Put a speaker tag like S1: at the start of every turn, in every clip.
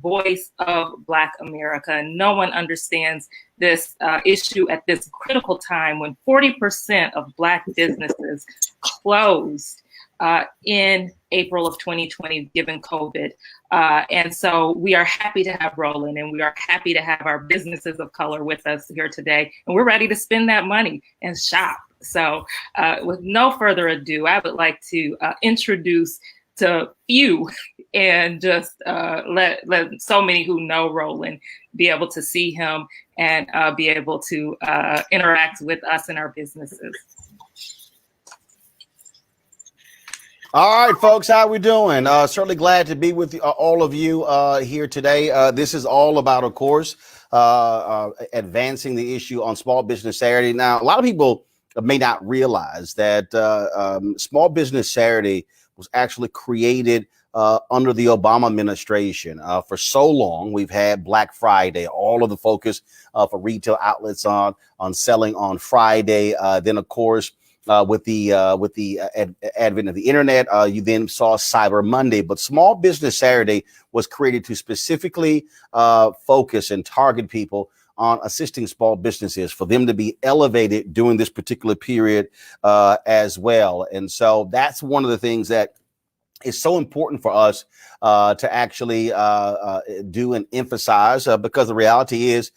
S1: voice of Black America. No one understands this issue at this critical time when 40% of Black businesses closed in April of 2020, given COVID. And so we are happy to have Roland, and we are happy to have our businesses of color with us here today. And we're ready to spend that money and shop. So with no further ado, I would like to introduce to few and just let so many who know Roland be able to see him and be able to interact with us and our businesses.
S2: All right, folks, how we doing? Certainly glad to be with all of you here today. This is all about, of course, advancing the issue on Small Business Saturday. Now, a lot of people may not realize that Small Business Saturday was actually created under the Obama administration. For so long, we've had Black Friday, all of the focus for retail outlets on selling on Friday. Then, of course, with the advent of the internet, you then saw Cyber Monday. But Small Business Saturday was created to specifically focus and target people on assisting small businesses, for them to be elevated during this particular period as well. And so that's one of the things that is so important for us to actually do and emphasize, because the reality is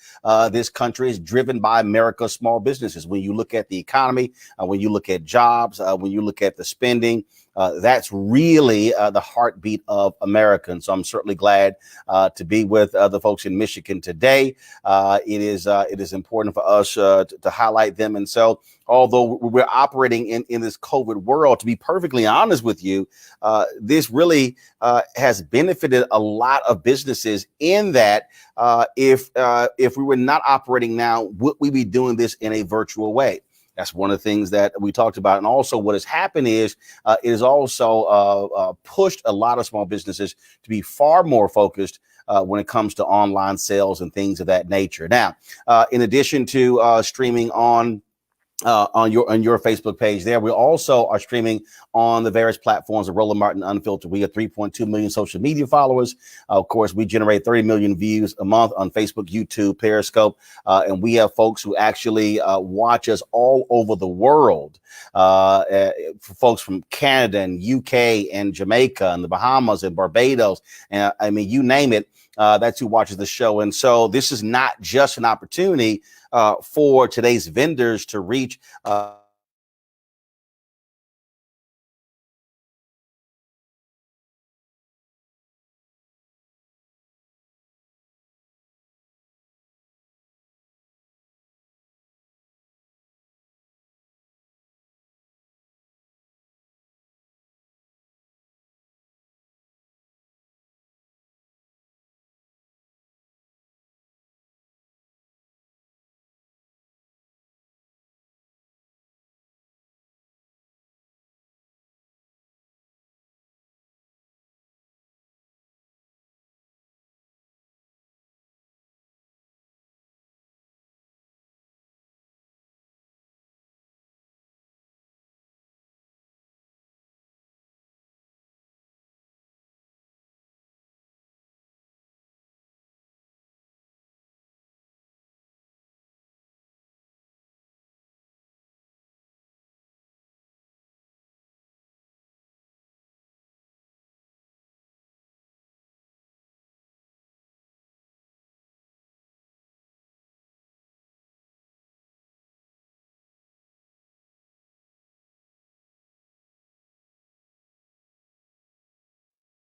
S2: this country is driven by America's small businesses. When you look at the economy, when you look at jobs, when you look at the spending, that's really the heartbeat of America. And so I'm certainly glad to be with the folks in Michigan today. It is important for us to highlight them. And so although we're operating in this COVID world, to be perfectly honest with you, this really has benefited a lot of businesses in that if we were not operating now, would we be doing this in a virtual way? That's one of the things that we talked about. And also what has happened is it has also pushed a lot of small businesses to be far more focused when it comes to online sales and things of that nature. Now, in addition to streaming on your Facebook page there, we also are streaming on the various platforms of Roland Martin Unfiltered. We have 3.2 million social media followers. Of course, we generate 30 million views a month on Facebook, YouTube, Periscope, and we have folks who actually watch us all over the world. Folks from Canada and UK and Jamaica and the Bahamas and Barbados, and I mean, you name it. That's who watches the show. And so this is not just an opportunity for today's vendors to reach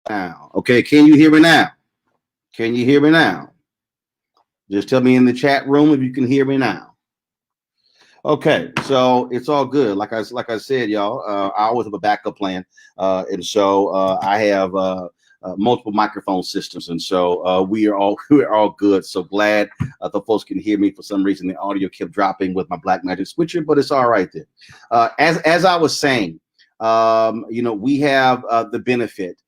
S2: now. Okay, can you hear me now? Can you hear me now? Just tell me in the chat room if you can hear me now. Okay, so it's all good. Like I said, y'all, I always have a backup plan, and so I have multiple microphone systems, and so we're all good. So glad the folks can hear me. For some reason, the audio kept dropping with my Blackmagic switcher, but it's all right then. As I was saying, we have the benefit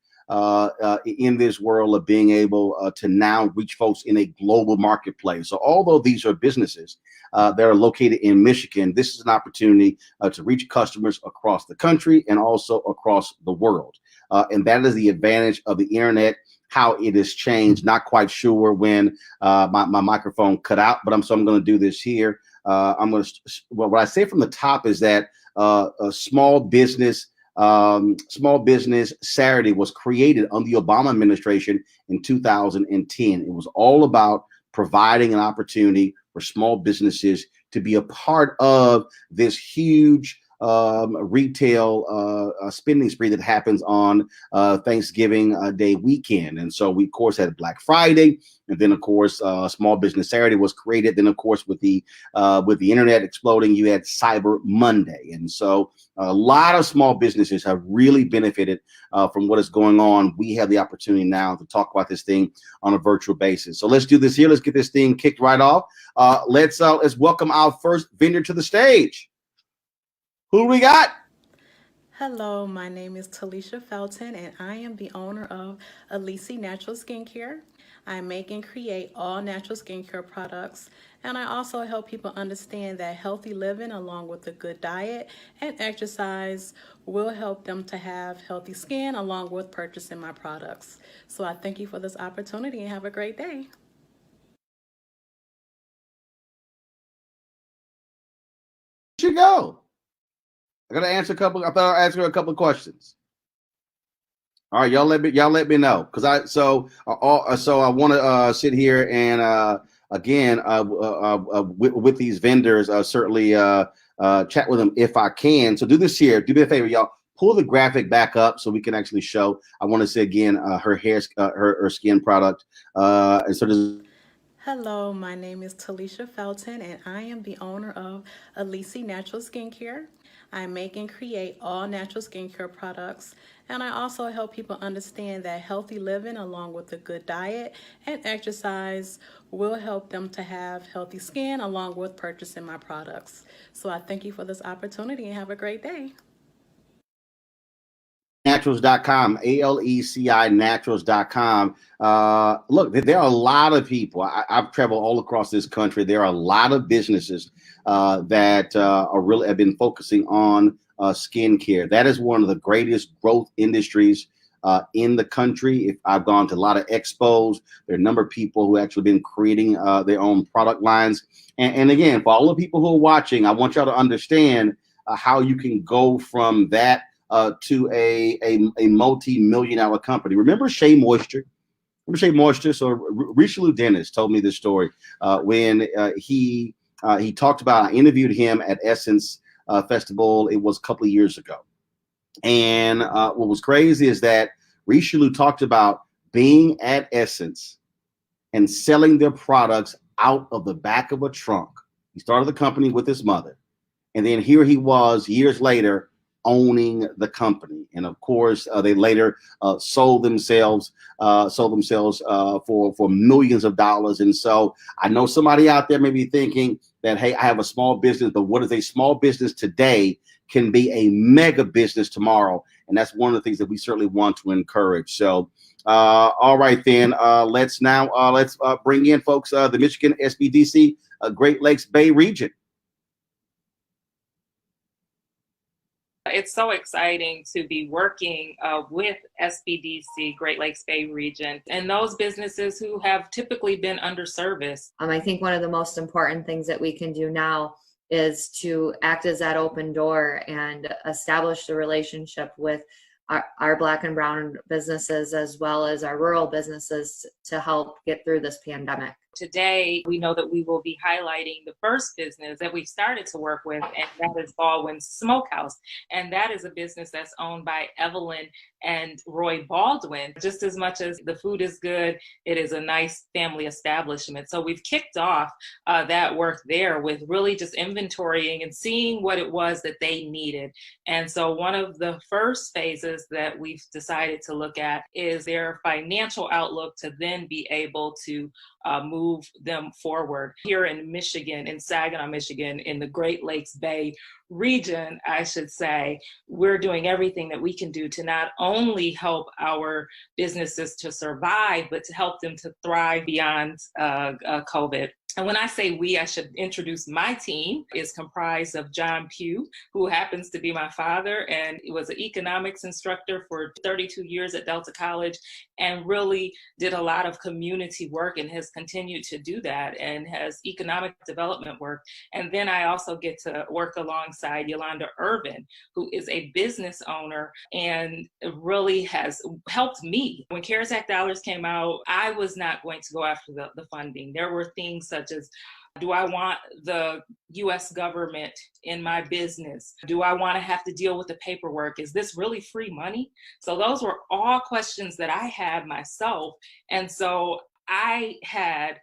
S2: in this world of being able to now reach folks in a global marketplace. So although these are businesses that are located in Michigan, this is an opportunity to reach customers across the country and also across the world. And that is the advantage of the internet how it has changed. Not quite sure when my microphone cut out, but I'm going to do this here. What I say from the top is that a small business Saturday was created under the Obama administration in 2010. It was all about providing an opportunity for small businesses to be a part of this huge retail spending spree that happens on Thanksgiving Day weekend. And so we, of course, had Black Friday, and then, of course, Small Business Saturday was created. Then, of course, with the internet exploding, you had Cyber Monday. And so a lot of small businesses have really benefited from what is going on. We have the opportunity now to talk about this thing on a virtual basis. So let's do this here. Let's get this thing kicked right off. Let's welcome our first vendor to the stage. Who do we got?
S3: Hello, my name is Talisha Felton, and I am the owner of Elise Natural Skincare. I make and create all natural skincare products, and I also help people understand that healthy living along with a good diet and exercise will help them to have healthy skin along with purchasing my products. So I thank you for this opportunity and have a great day.
S2: Where'd you go? I gotta answer a couple. I thought I'd ask her a couple of questions. All right, y'all let me know, because I want to sit here and again with these vendors certainly chat with them if I can. So do this here. Do me a favor, y'all. Pull the graphic back up so we can actually show. I want to say again her skin product. And so this.
S3: Hello, my name is Talisha Felton, and I am the owner of Elise Natural Skincare. I make and create all natural skincare products, and I also help people understand that healthy living along with a good diet and exercise will help them to have healthy skin along with purchasing my products. So I thank you for this opportunity and have a great day.
S2: Naturals.com, ALECI naturals.com. Look, there are a lot of people. I've traveled all across this country. There are a lot of businesses that have been focusing on skincare. That is one of the greatest growth industries in the country. I've gone to a lot of expos. There are a number of people who actually been creating their own product lines. And again, for all the people who are watching, I want y'all to understand how you can go from that to a multi-million-dollar company. Remember Shea Moisture? So Richelieu Dennis told me this story when he talked about. I interviewed him at Essence Festival. It was a couple of years ago, and what was crazy is that Richelieu talked about being at Essence and selling their products out of the back of a trunk. He started the company with his mother, and then here he was years later, owning the company. And of course, they later sold themselves for millions of dollars. And so I know somebody out there may be thinking that, hey, I have a small business, but what is a small business today can be a mega business tomorrow. And that's one of the things that we certainly want to encourage. So, all right, then let's bring in folks, the Michigan SBDC, Great Lakes Bay region.
S1: It's so exciting to be working with SBDC, Great Lakes Bay Region, and those businesses who have typically been underserviced.
S4: I think one of the most important things that we can do now is to act as that open door and establish the relationship with our Black and Brown businesses as well as our rural businesses to help get through this pandemic.
S1: Today, we know that we will be highlighting the first business that we've started to work with, and that is Baldwin's Smokehouse. And that is a business that's owned by Evelyn and Roy Baldwin. Just as much as the food is good, it is a nice family establishment. So we've kicked off that work there with really just inventorying and seeing what it was that they needed. And so one of the first phases that we've decided to look at is their financial outlook to then be able to move them forward. Here in Michigan, in Saginaw, Michigan, in the Great Lakes Bay region, I should say, we're doing everything that we can do to not only help our businesses to survive, but to help them to thrive beyond COVID. And when I say we, I should introduce my team. Is comprised of John Pugh, who happens to be my father and was an economics instructor for 32 years at Delta College, and really did a lot of community work and has continued to do that and has economic development work. And then I also get to work alongside Yolanda Irvin, who is a business owner and really has helped me. When CARES Act dollars came out, I was not going to go after the funding. There were things such as, do I want the US government in my business? Do I want to have to deal with the paperwork? Is this really free money? So those were all questions that I had myself. And so I had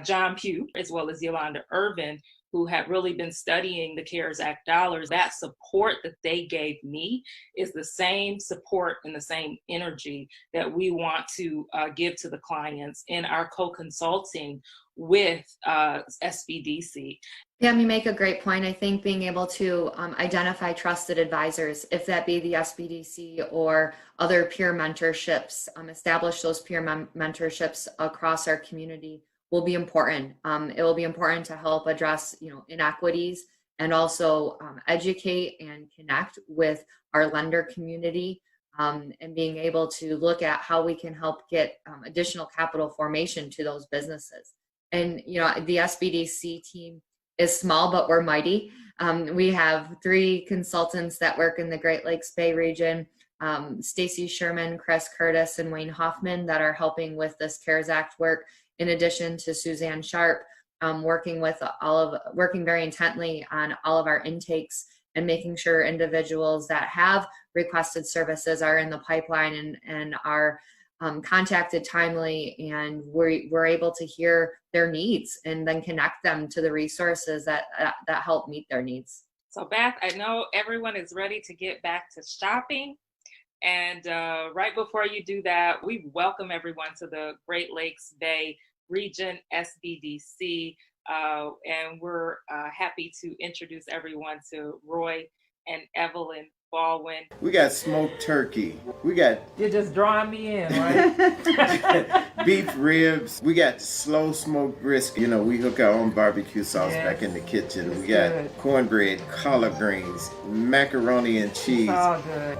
S1: John Pugh, as well as Yolanda Irvin, who had really been studying the CARES Act dollars. That support that they gave me is the same support and the same energy that we want to give to the clients in our co-consulting with SBDC.
S4: Yeah, you make a great point. I think being able to identify trusted advisors, if that be the SBDC or other peer mentorships, establish those peer mentorships across our community will be important. It will be important to help address, inequities and also educate and connect with our lender community, and being able to look at how we can help get additional capital formation to those businesses. And, the SBDC team is small, but we're mighty. We have 3 consultants that work in the Great Lakes Bay region, Stacy Sherman, Chris Curtis, and Wayne Hoffman, that are helping with this CARES Act work, in addition to Suzanne Sharp, working very intently on all of our intakes and making sure individuals that have requested services are in the pipeline and are contacted timely, and we're able to hear their needs and then connect them to the resources that help meet their needs.
S1: So Beth, I know everyone is ready to get back to shopping. And right before you do that, we welcome everyone to the Great Lakes Bay Region SBDC. And we're happy to introduce everyone to Roy and Evelyn Baldwin.
S5: We got smoked turkey. We got...
S1: You're just drawing me in, right?
S5: beef ribs. We got slow smoked brisket. We hook our own barbecue sauce back in the kitchen. We got cornbread, collard greens, macaroni and cheese,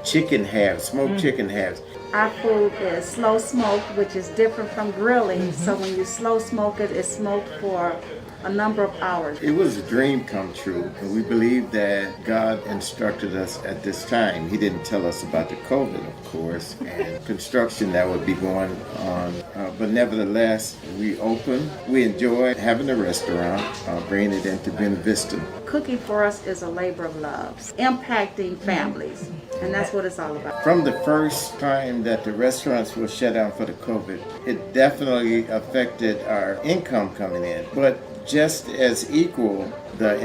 S5: chicken halves, smoked chicken halves.
S6: Our food is slow smoked, which is different from grilling. So when you slow smoke it, it's smoked for a number of hours.
S5: It was a dream come true, and we believe that God instructed us at this time. He didn't tell us about the COVID, of course, and construction that would be going on. But nevertheless, we opened. We enjoyed having a restaurant, bringing it into Buena Vista.
S6: Cooking for us is a labor of love, impacting families, and that's what it's all about.
S5: From the first time that the restaurants were shut down for the COVID, it definitely affected our income coming in. But just as equal, the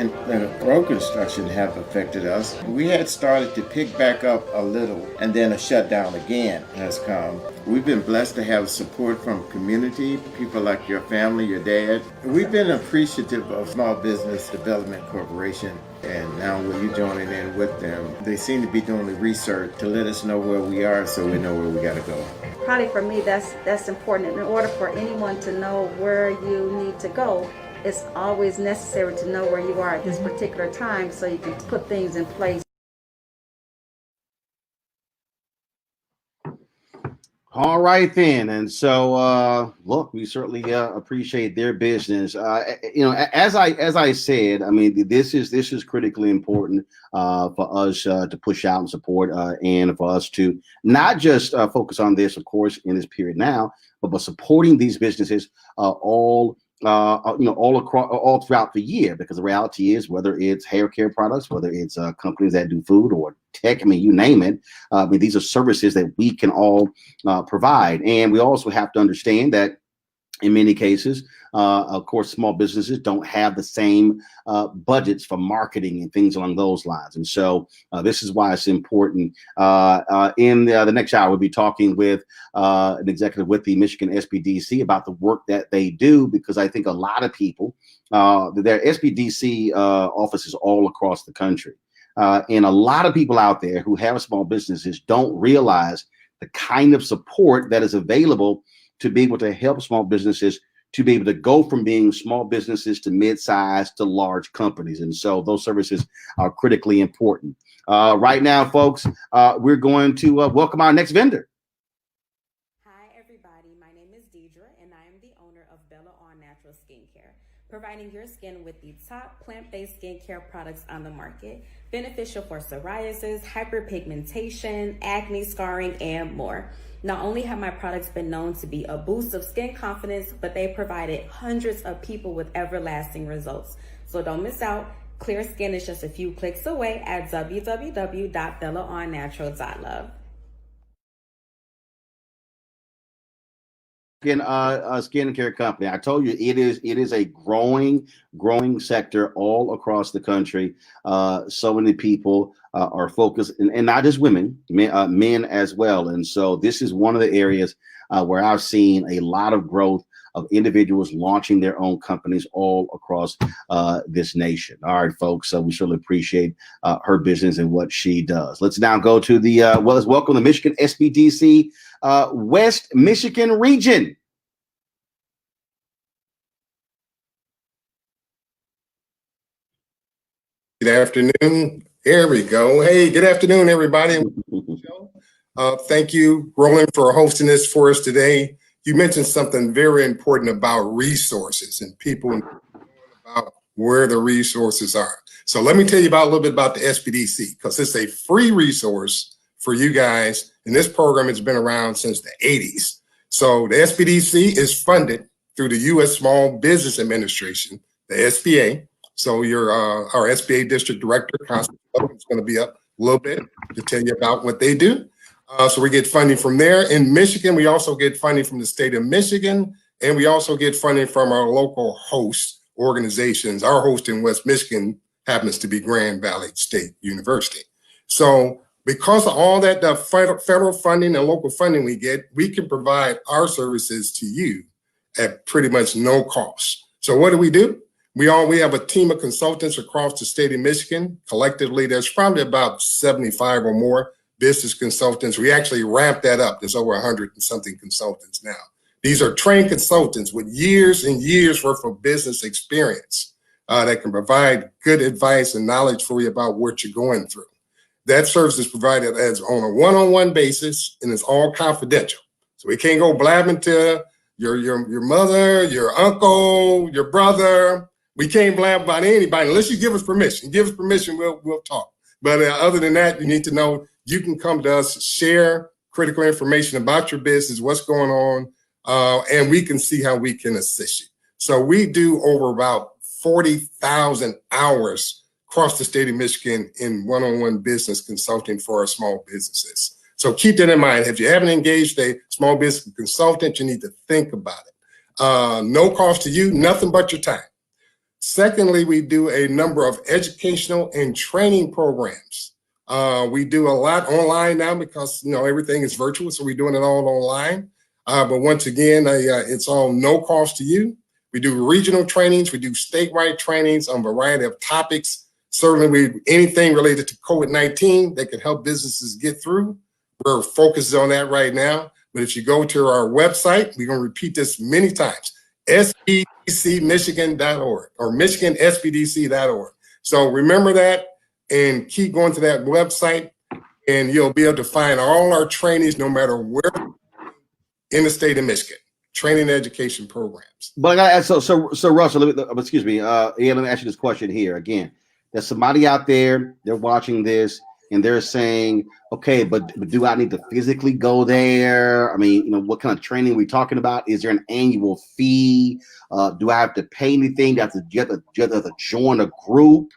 S5: road construction have affected us. We had started to pick back up a little, and then a shutdown again has come. We've been blessed to have support from community, people like your family, your dad. We've been appreciative of Small Business Development Corporation, and now with you joining in with them, they seem to be doing the research to let us know where we are so we know where we got to go.
S6: Probably for me, that's important. In order for anyone to know where you need to go, it's always necessary to know where you are at this particular time so you can put things in place.
S2: All right then, and so look, we certainly appreciate their business. As I said, I mean, this is critically important for us to push out and support, and for us to not just focus on this, of course, in this period now, but supporting these businesses all throughout the year, because the reality is, whether it's hair care products, whether it's companies that do food or tech, I mean, you name it. These are services that we can all provide. And we also have to understand that in many cases, of course, small businesses don't have the same budgets for marketing and things along those lines. And so this is why it's important. In the next hour, we'll be talking with an executive with the Michigan SBDC about the work that they do, because I think a lot of people, there are SBDC offices all across the country. And a lot of people out there who have small businesses don't realize the kind of support that is available to be able to help small businesses to be able to go from being small businesses to mid-sized to large companies. And so those services are critically important. Right now, folks, we're going to welcome our next vendor.
S7: Hi, everybody. My name is Deidre, and I am the owner of Bella On Natural Skincare, providing your skin with the top plant-based skincare products on the market, beneficial for psoriasis, hyperpigmentation, acne, scarring, and more. Not only have my products been known to be a boost of skin confidence, but they provided hundreds of people with everlasting results. So don't miss out. Clear skin is just a few clicks away at www.bellaonnatural.love.
S2: Skincare company. I told you it is a growing sector all across the country. So many people are focused, and not just women, men as well. And so this is one of the areas where I've seen a lot of growth of individuals launching their own companies all across this nation. All right, folks. So we certainly appreciate her business and what she does. Let's now go to the let's welcome the Michigan SBDC West Michigan region.
S8: Good afternoon. Here we go. Hey, good afternoon, everybody. Thank you, Roland, for hosting this for us today. You mentioned something very important about resources and people about where the resources are. So let me tell you about a little bit about the SBDC, because it's a free resource for you guys. And this program has been around since the 80s. So the SBDC is funded through the U.S. Small Business Administration, the SBA. So our SBA district director, Constance, is going to be up a little bit to tell you about what they do. So we get funding from there. In Michigan, we also get funding from the state of Michigan, and we also get funding from our local host organizations. Our host in West Michigan happens to be Grand Valley State University. So because of all that federal funding and local funding we get, we can provide our services to you at pretty much no cost. So what do? We have a team of consultants across the state of Michigan. Collectively, there's probably about 75 or more business consultants. We actually ramped that up. There's over 100 and something consultants now. These are trained consultants with years and years worth of business experience that can provide good advice and knowledge for you about what you're going through. That service is provided as on a one-on-one basis, and it's all confidential. So we can't go blabbing to your mother, your uncle, your brother. We can't blab about anybody unless you give us permission. Give us permission, we'll talk. But other than that, you need to know you can come to us, share critical information about your business, what's going on, and we can see how we can assist you. So we do over about 40,000 hours across the state of Michigan in one-on-one business consulting for our small businesses. So keep that in mind. If you haven't engaged a small business consultant, you need to think about it. No cost to you, nothing but your time. Secondly, we do a number of educational and training programs. We do a lot online now because everything is virtual, so we're doing it all online. But once again, it's all no cost to you. We do regional trainings, we do statewide trainings on a variety of topics. Certainly, anything related to COVID-19 that could help businesses get through. We're focused on that right now. But if you go to our website, we're going to repeat this many times. SBDCmichigan.org or MichiganSBDC.org. So remember that and keep going to that website, and you'll be able to find all our trainings no matter where in the state of Michigan, training education programs.
S2: But so Russell, excuse me, let me ask you this question here again. There's somebody out there, they're watching this, and they're saying, okay, but do I need to physically go there? I mean, what kind of training are we talking about? Is there an annual fee? Do I have to pay anything? Do I have to join a group?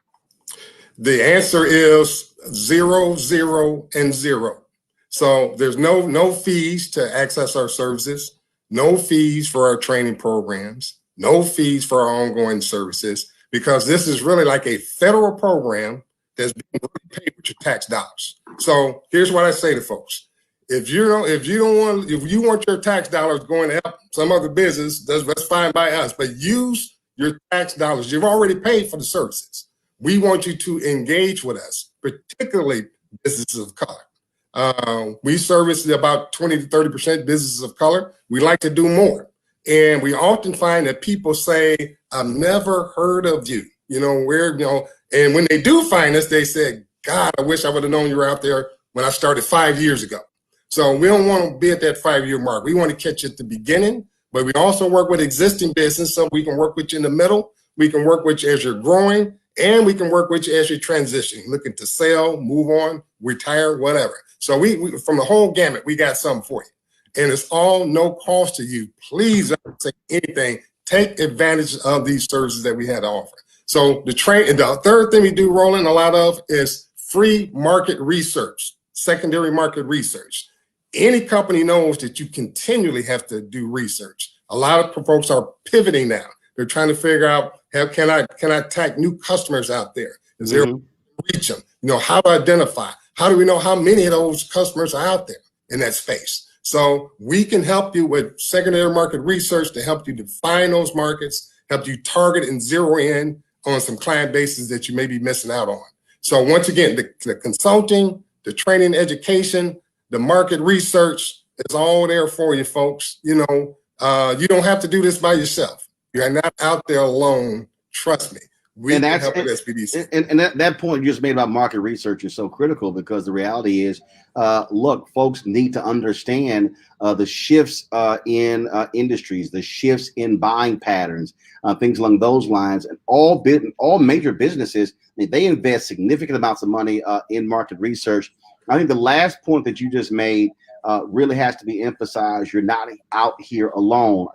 S8: The answer is 0, 0, and 0. So there's no fees to access our services, no fees for our training programs, no fees for our ongoing services, because this is really like a federal program that's being paid with your tax dollars. So here's what I say to folks: if you want your tax dollars going to help some other business, that's fine by us. But use your tax dollars. You've already paid for the services. We want you to engage with us, particularly businesses of color. We service about 20 to 30% businesses of color. We like to do more. And we often find that people say, I've never heard of you, and when they do find us, they say, God, I wish I would have known you were out there when I started 5 years ago. So we don't want to be at that 5-year mark. We want to catch you at the beginning, but we also work with existing business. So we can work with you in the middle. We can work with you as you're growing, and we can work with you as you're transitioning, looking to sell, move on, retire, whatever. So we from the whole gamut, we got something for you. And it's all no cost to you. Please don't say anything. Take advantage of these services that we had to offer. So the third thing we do, Roland, a lot of is free market research, secondary market research. Any company knows that you continually have to do research. A lot of folks are pivoting now. They're trying to figure out, can I attack new customers out there? Is there a way to reach them? How to identify? How do we know how many of those customers are out there in that space? So we can help you with secondary market research to help you define those markets, help you target and zero in on some client bases that you may be missing out on. So once again, the consulting, the training, education, the market research is all there for you, folks. You don't have to do this by yourself. You're not out there alone. Trust me. We can help with SBDC.
S2: And that point you just made about market research is so critical, because the reality is, look, folks need to understand the shifts in industries, the shifts in buying patterns, things along those lines. And all major businesses, they invest significant amounts of money in market research. I think the last point that you just made really has to be emphasized. You're not out here alone.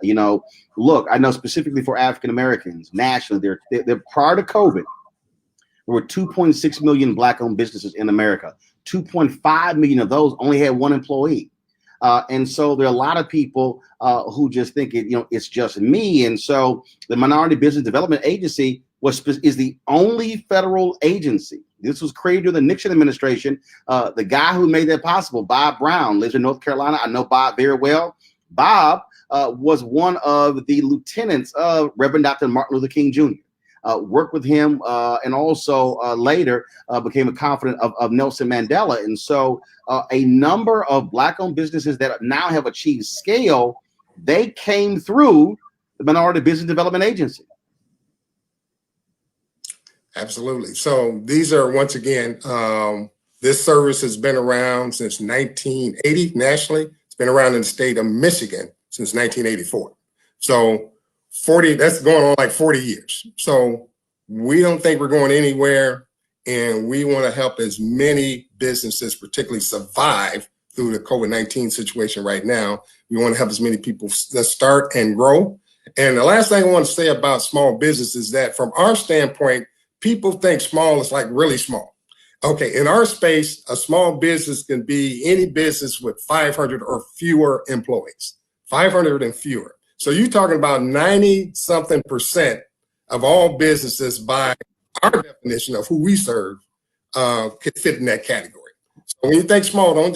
S2: Look, I know specifically for African Americans nationally, they're prior to COVID, there were 2.6 million Black-owned businesses in America. 2.5 million of those only had one employee. And so there are a lot of people who just think it's just me. And so the Minority Business Development Agency is the only federal agency. This was created during the Nixon administration. The guy who made that possible, Bob Brown, lives in North Carolina. I know Bob very well. Bob was one of the lieutenants of Reverend Dr. Martin Luther King Jr. Worked with him and also later became a confidant of Nelson Mandela. And so a number of Black-owned businesses that now have achieved scale, they came through the Minority Business Development Agency.
S8: Absolutely. So these are, once again, this service has been around since 1980 nationally. It's been around in the state of Michigan since 1984. So that's going on like 40 years. So we don't think we're going anywhere, and we want to help as many businesses particularly survive through the COVID-19 situation right now. We want to help as many people start and grow. And the last thing I want to say about small business is that from our standpoint, people think small is like really small. Okay, in our space, a small business can be any business with 500 or fewer employees, 500 and fewer. So you're talking about 90-something% of all businesses by our definition of who we serve could fit in that category. So when you think small, don't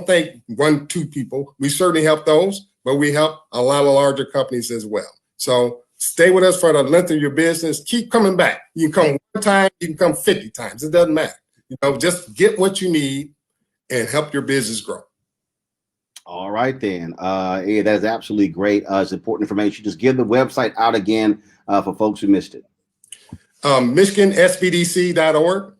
S8: think 1-2 people. We certainly help those, but we help a lot of larger companies as well. So stay with us for the length of your business. Keep coming back. You can come one time, you can come 50 times. It doesn't matter. Just get what you need and help your business grow.
S2: All right, then. Yeah, that is absolutely great. It's important information. Just give the website out again for folks who missed it.
S8: MichiganSBDC.org.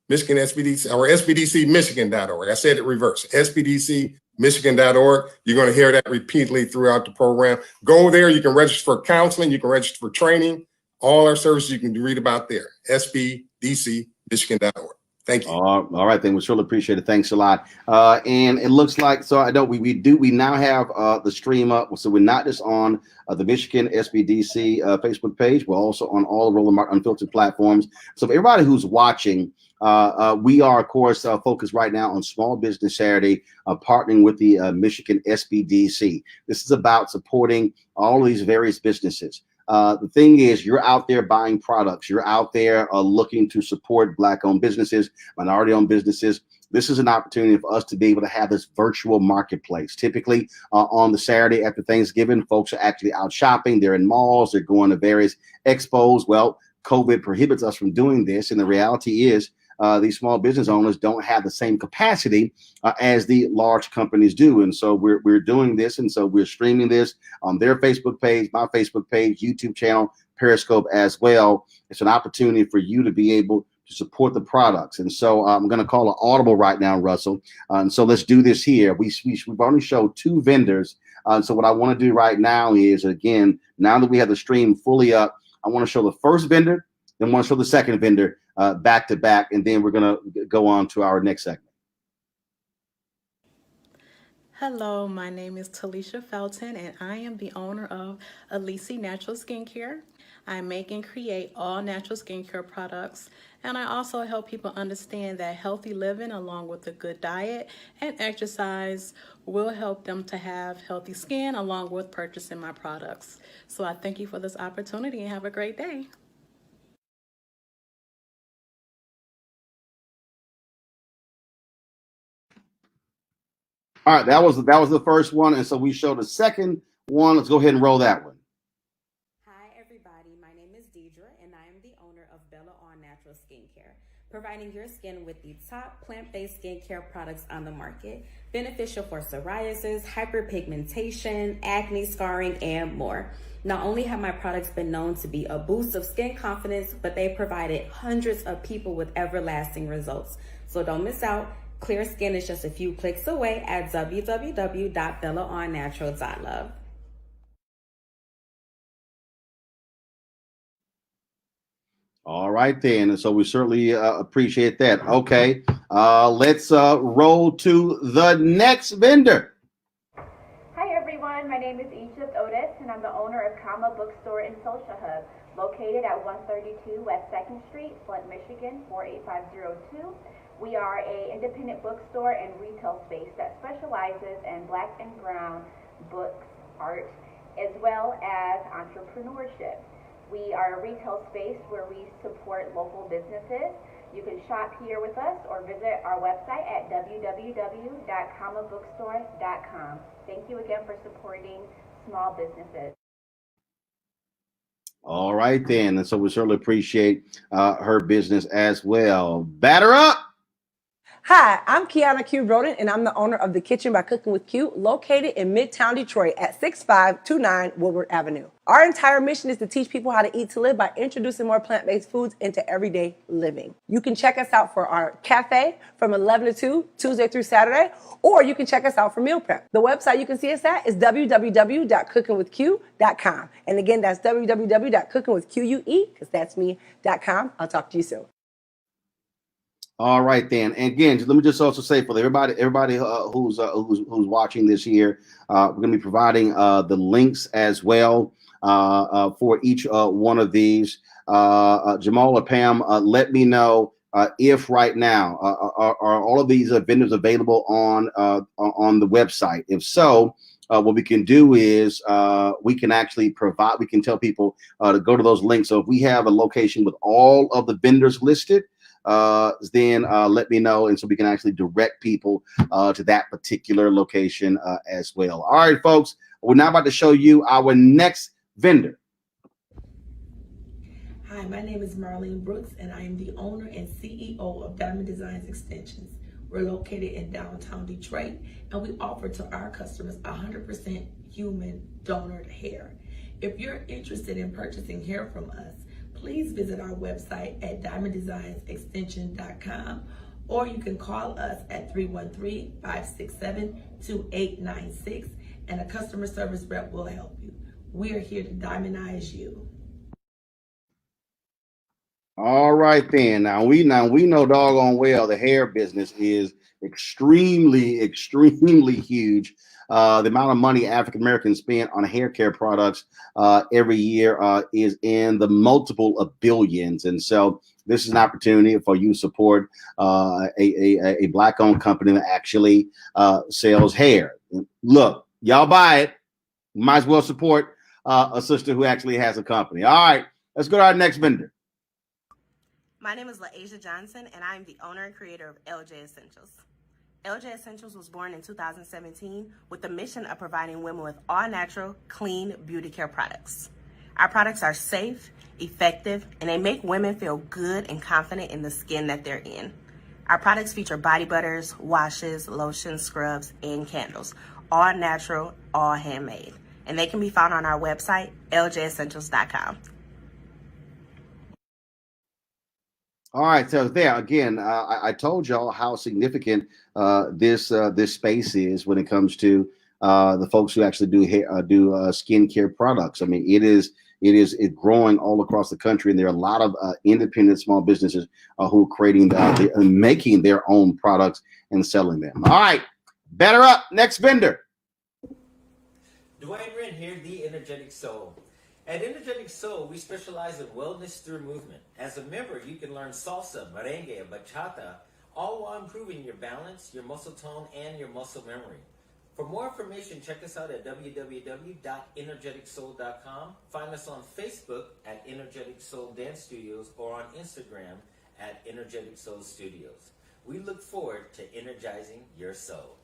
S8: Michigan SBDC or SBDCMichigan.org. I said it reverse. SBDCMichigan.org. You're going to hear that repeatedly throughout the program. Go there. You can register for counseling. You can register for training. All our services you can read about there. SBDCMichigan.org. Thank you.
S2: All right, then. We surely appreciate it. Thanks a lot. And it looks like, so I know we now have the stream up. So we're not just on the Michigan SBDC Facebook page. We're also on all the Roland Martin Unfiltered platforms. So for everybody who's watching, we are, of course, focused right now on Small Business Saturday, partnering with the Michigan SBDC. This is about supporting all of these various businesses. The thing is, you're out there buying products. You're out there looking to support Black-owned businesses, minority-owned businesses. This is an opportunity for us to be able to have this virtual marketplace. Typically, on the Saturday after Thanksgiving, folks are actually out shopping. They're in malls. They're going to various expos. Well, COVID prohibits us from doing this, and the reality is these small business owners don't have the same capacity as the large companies do. And so we're doing this. And so we're streaming this on their Facebook page, my Facebook page, YouTube channel, Periscope as well. It's an opportunity for you to be able to support the products. And so I'm going to call an audible right now, Russell. And so let's do this here. We've only showed 2 vendors. So what I want to do right now is, again, now that we have the stream fully up, I want to show the first vendor, then want to show the second vendor back to back, and then we're going to go on to our next segment.
S3: Hello, my name is Talisha Felton, and I am the owner of SBDC Natural Skincare. I make and create all natural skincare products, and I also help people understand that healthy living along with a good diet and exercise will help them to have healthy skin along with purchasing my products. So I thank you for this opportunity and have a great day.
S2: All right, that was the first one, and so we showed the second one. Let's go ahead and roll that one.
S7: Hi everybody, my name is Deidre and I am the owner of Bella On Natural Skincare, providing your skin with the top plant-based skincare products on the market, beneficial for psoriasis, hyperpigmentation, acne, scarring, and more. Not only have my products been known to be a boost of skin confidence, but they provided hundreds of people with everlasting results. So don't miss out. Clear skin is just a few clicks away at www.bellaonnatural.love.
S2: All right, then. And so we certainly appreciate that. Okay, let's roll to the next vendor.
S9: Hi, everyone. My name is Egypt Otis, and I'm the owner of Comma Bookstore and Social Hub, located at 132 West 2nd Street, Flint, Michigan, 48502. We are an independent bookstore and retail space that specializes in Black and brown books, art, as well as entrepreneurship. We are a retail space where we support local businesses. You can shop here with us or visit our website at www.commabookstore.com. Thank you again for supporting small businesses.
S2: All right, then. And so we certainly appreciate her business as well. Batter up.
S10: Hi, I'm Kiana Q. Roden, and I'm the owner of The Kitchen by Cooking with Q, located in Midtown Detroit at 6529 Woodward Avenue. Our entire mission is to teach people how to eat to live by introducing more plant-based foods into everyday living. You can check us out for our cafe from 11 to 2, Tuesday through Saturday, or you can check us out for meal prep. The website you can see us at is www.cookingwithq.com. And again, that's www.cookingwithque, because that's me.com. I'll talk to you soon.
S2: All right, then. And again, let me just also say for everybody who's watching this here, we're going to be providing the links as well for each one of these. Jamal or Pam, let me know if right now are all of these vendors available on the website. If so, what we can do is we can actually provide. We can tell people to go to those links. So if we have a location with all of the vendors listed, then let me know, and so we can actually direct people to that particular location as well. All right, folks, we're now about to show you our next vendor.
S11: Hi, my name is Marlene Brooks, and I am the owner and CEO of Diamond Designs Extensions. We're located in downtown Detroit, and we offer to our customers 100% human donored hair. If you're interested in purchasing hair from us, please visit our website at diamonddesignsextension.com, or you can call us at 313-567-2896, and a customer service rep will help you. We are here to diamondize you.
S2: All right, then. Now we know doggone well the hair business is extremely huge. The amount of money African Americans spend on hair care products every year is in the multiple of billions. And so this is an opportunity for you to support a Black-owned company that actually sells hair. Look, y'all buy it. Might as well support a sister who actually has a company. All right, let's go to our next vendor.
S12: My name is LaAsia Johnson, and I am the owner and creator of LJ Essentials. LJ Essentials was born in 2017 with the mission of providing women with all natural, clean beauty care products. Our products are safe, effective, and they make women feel good and confident in the skin that they're in. Our products feature body butters, washes, lotions, scrubs, and candles, all natural, all handmade. And they can be found on our website, ljessentials.com.
S2: All right, so there again, I told y'all how significant this space is when it comes to the folks who actually do skincare products. I mean, it's growing all across the country, and there are a lot of independent small businesses who are creating making their own products and selling them. All right, better up. Next vendor.
S13: Dwayne Wren here, the Energetic Soul. At Energetic Soul, we specialize in wellness through movement. As a member, you can learn salsa, merengue, and bachata, all while improving your balance, your muscle tone, and your muscle memory. For more information, check us out at www.energeticsoul.com. Find us on Facebook at Energetic Soul Dance Studios or on Instagram at Energetic Soul Studios. We look forward to energizing your soul.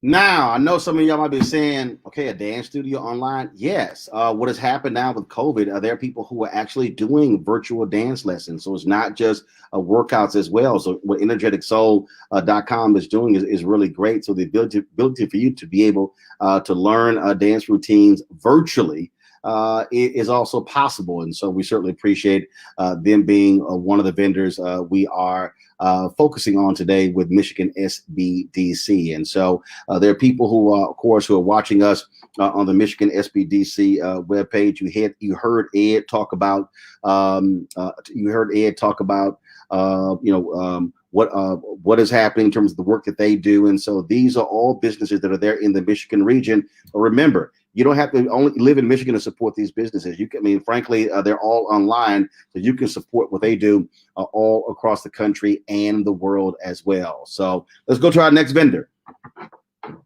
S2: Now, I know some of y'all might be saying, okay, a dance studio online. Yes. What has happened now with COVID, there are people who are actually doing virtual dance lessons. So it's not just workouts as well. So what energeticsoul.com is doing is really great. So the ability for you to be able to learn dance routines virtually is also possible. And so we certainly appreciate them being one of the vendors we are focusing on today with Michigan SBDC. And so there are people who, of course, who are watching us on the Michigan SBDC webpage. You heard Ed talk about what is happening in terms of the work that they do. And so these are all businesses that are there in the Michigan region. Remember, you don't have to only live in Michigan to support these businesses. Frankly, they're all online, so you can support what they do all across the country and the world as well. So let's go to our next vendor.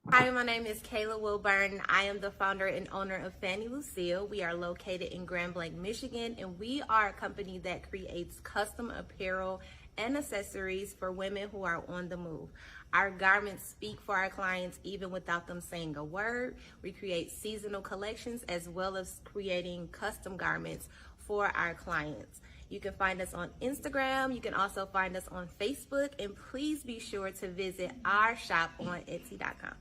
S14: Hi, my name is Kayla Wilburn. I am the founder and owner of Fannie Lucille. We are located in Grand Blanc, Michigan, and we are a company that creates custom apparel and accessories for women who are on the move. Our garments speak for our clients even without them saying a word. We create seasonal collections as well as creating custom garments for our clients. You can find us on Instagram. You can also find us on Facebook, and please be sure to visit our shop on Etsy.com.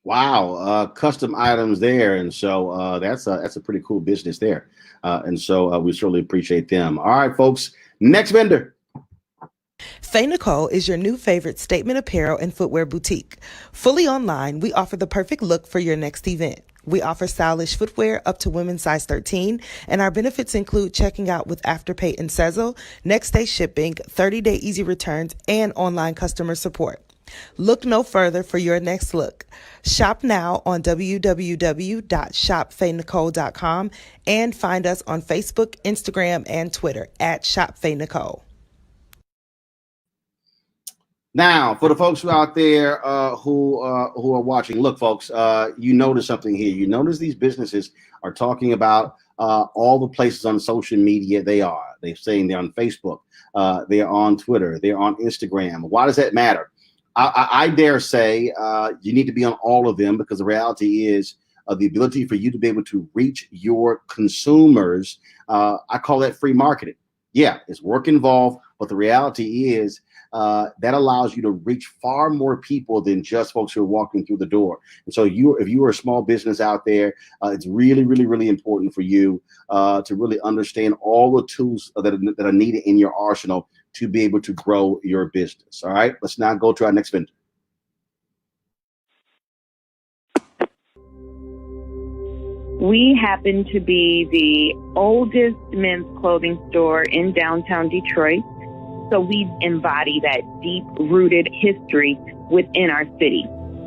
S2: Wow, custom items there, and so that's a pretty cool business there, and so we certainly appreciate them. All right, folks, next vendor.
S15: Faye Nicole is your new favorite statement apparel and footwear boutique. Fully online, we offer the perfect look for your next event. We offer stylish footwear up to women's size 13, and our benefits include checking out with Afterpay and Sezzle, next day shipping, 30-day easy returns, and online customer support. Look no further for your next look. Shop now on www.shopfayenicole.com and find us on Facebook, Instagram, and Twitter at ShopFayeNicole.
S2: Now, for the folks who out there who are watching, look, folks, you notice something here. You notice these businesses are talking about all the places on social media they are. They're saying they're on Facebook, they're on Twitter, they're on Instagram. Why does that matter? I dare say you need to be on all of them, because the reality is the ability for you to be able to reach your consumers. I call that free marketing. Yeah, it's work involved, but the reality is that allows you to reach far more people than just folks who are walking through the door. And so if you are a small business out there, it's really, really, really important for you to really understand all the tools that are needed in your arsenal to be able to grow your business. All right, let's now go to our next vendor.
S16: We happen to be the oldest men's clothing store in downtown Detroit. So we embody that deep-rooted history within our city.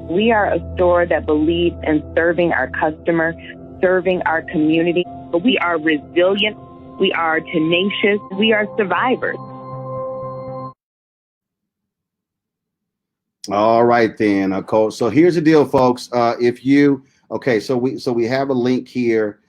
S16: We are a store that believes in serving our customer, serving our community. But we are resilient. We are tenacious. We are survivors.
S2: All right, then, Cole. So here's the deal, folks. So we have a link here.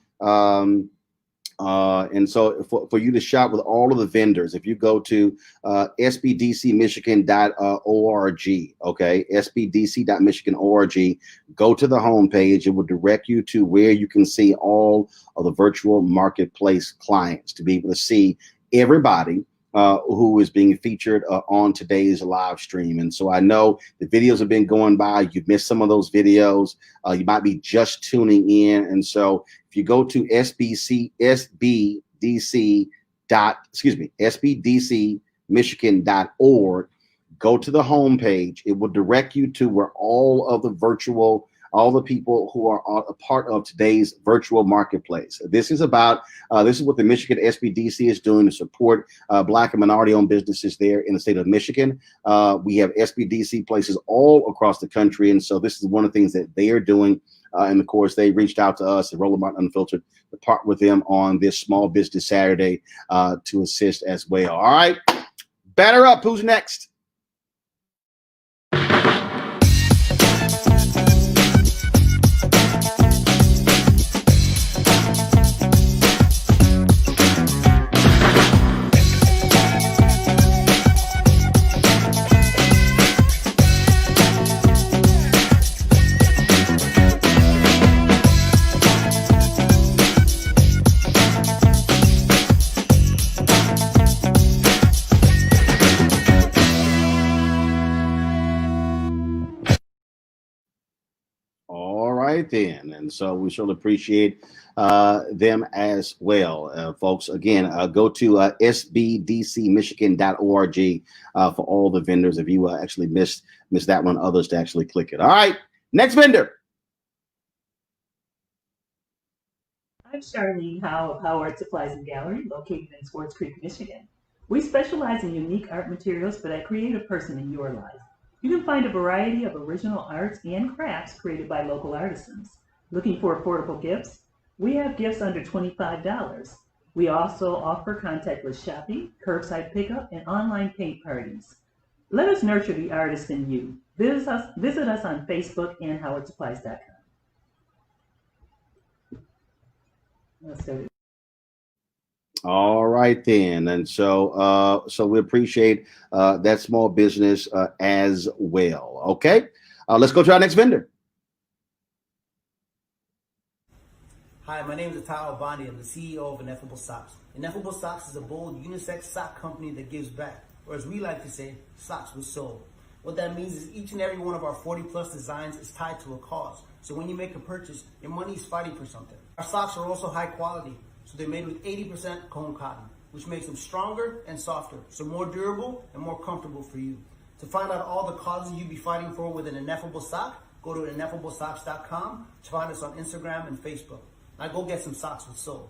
S2: And so for you to shop with all of the vendors, if you go to sbdcmichigan.org, okay, sbdc.michigan.org, go to the homepage. It will direct you to where you can see all of the virtual marketplace clients to be able to see everybody who is being featured on today's live stream. And so I know the videos have been going by. You've missed some of those videos. You might be just tuning in. And so if you go to SBDCmichigan.org, go to the homepage. It will direct you to where all the people who are a part of today's virtual marketplace. This is what the Michigan SBDC is doing to support Black and minority-owned businesses there in the state of Michigan. We have SBDC places all across the country, and so this is one of the things that they are doing. And of course, they reached out to us at Roland Martin Unfiltered to partner with them on this Small Business Saturday to assist as well. All right, batter up. Who's next? Then, and so we surely appreciate them as well, folks. Again, go to sbdcmichigan.org for all the vendors. If you actually missed that one, others to actually click it. All right, next vendor.
S17: I'm Charlene Howe of Howe Art Supplies and Gallery, located in Swartz Creek, Michigan. We specialize in unique art materials for that creative person in your life. You can find a variety of original arts and crafts created by local artisans. Looking for affordable gifts? We have gifts under $25. We also offer contactless shopping, curbside pickup, and online paint parties. Let us nurture the artist in you. Visit us on Facebook and howardsupplies.com.
S2: All right then, and so we appreciate that small business as well. Okay, let's go to our next vendor.
S18: Hi, my name is Atao Bondi. I'm the CEO of Ineffable Socks. Ineffable Socks is a bold unisex sock company that gives back, or as we like to say, socks with soul. What that means is each and every one of our 40+ designs is tied to a cause. So when you make a purchase, your money is fighting for something. Our socks are also high quality. So they're made with 80% cone cotton, which makes them stronger and softer, so more durable and more comfortable for you. To find out all the causes you'd be fighting for with an Ineffable sock, go to ineffablesocks.com to find us on Instagram and Facebook. Now go get some socks with soul.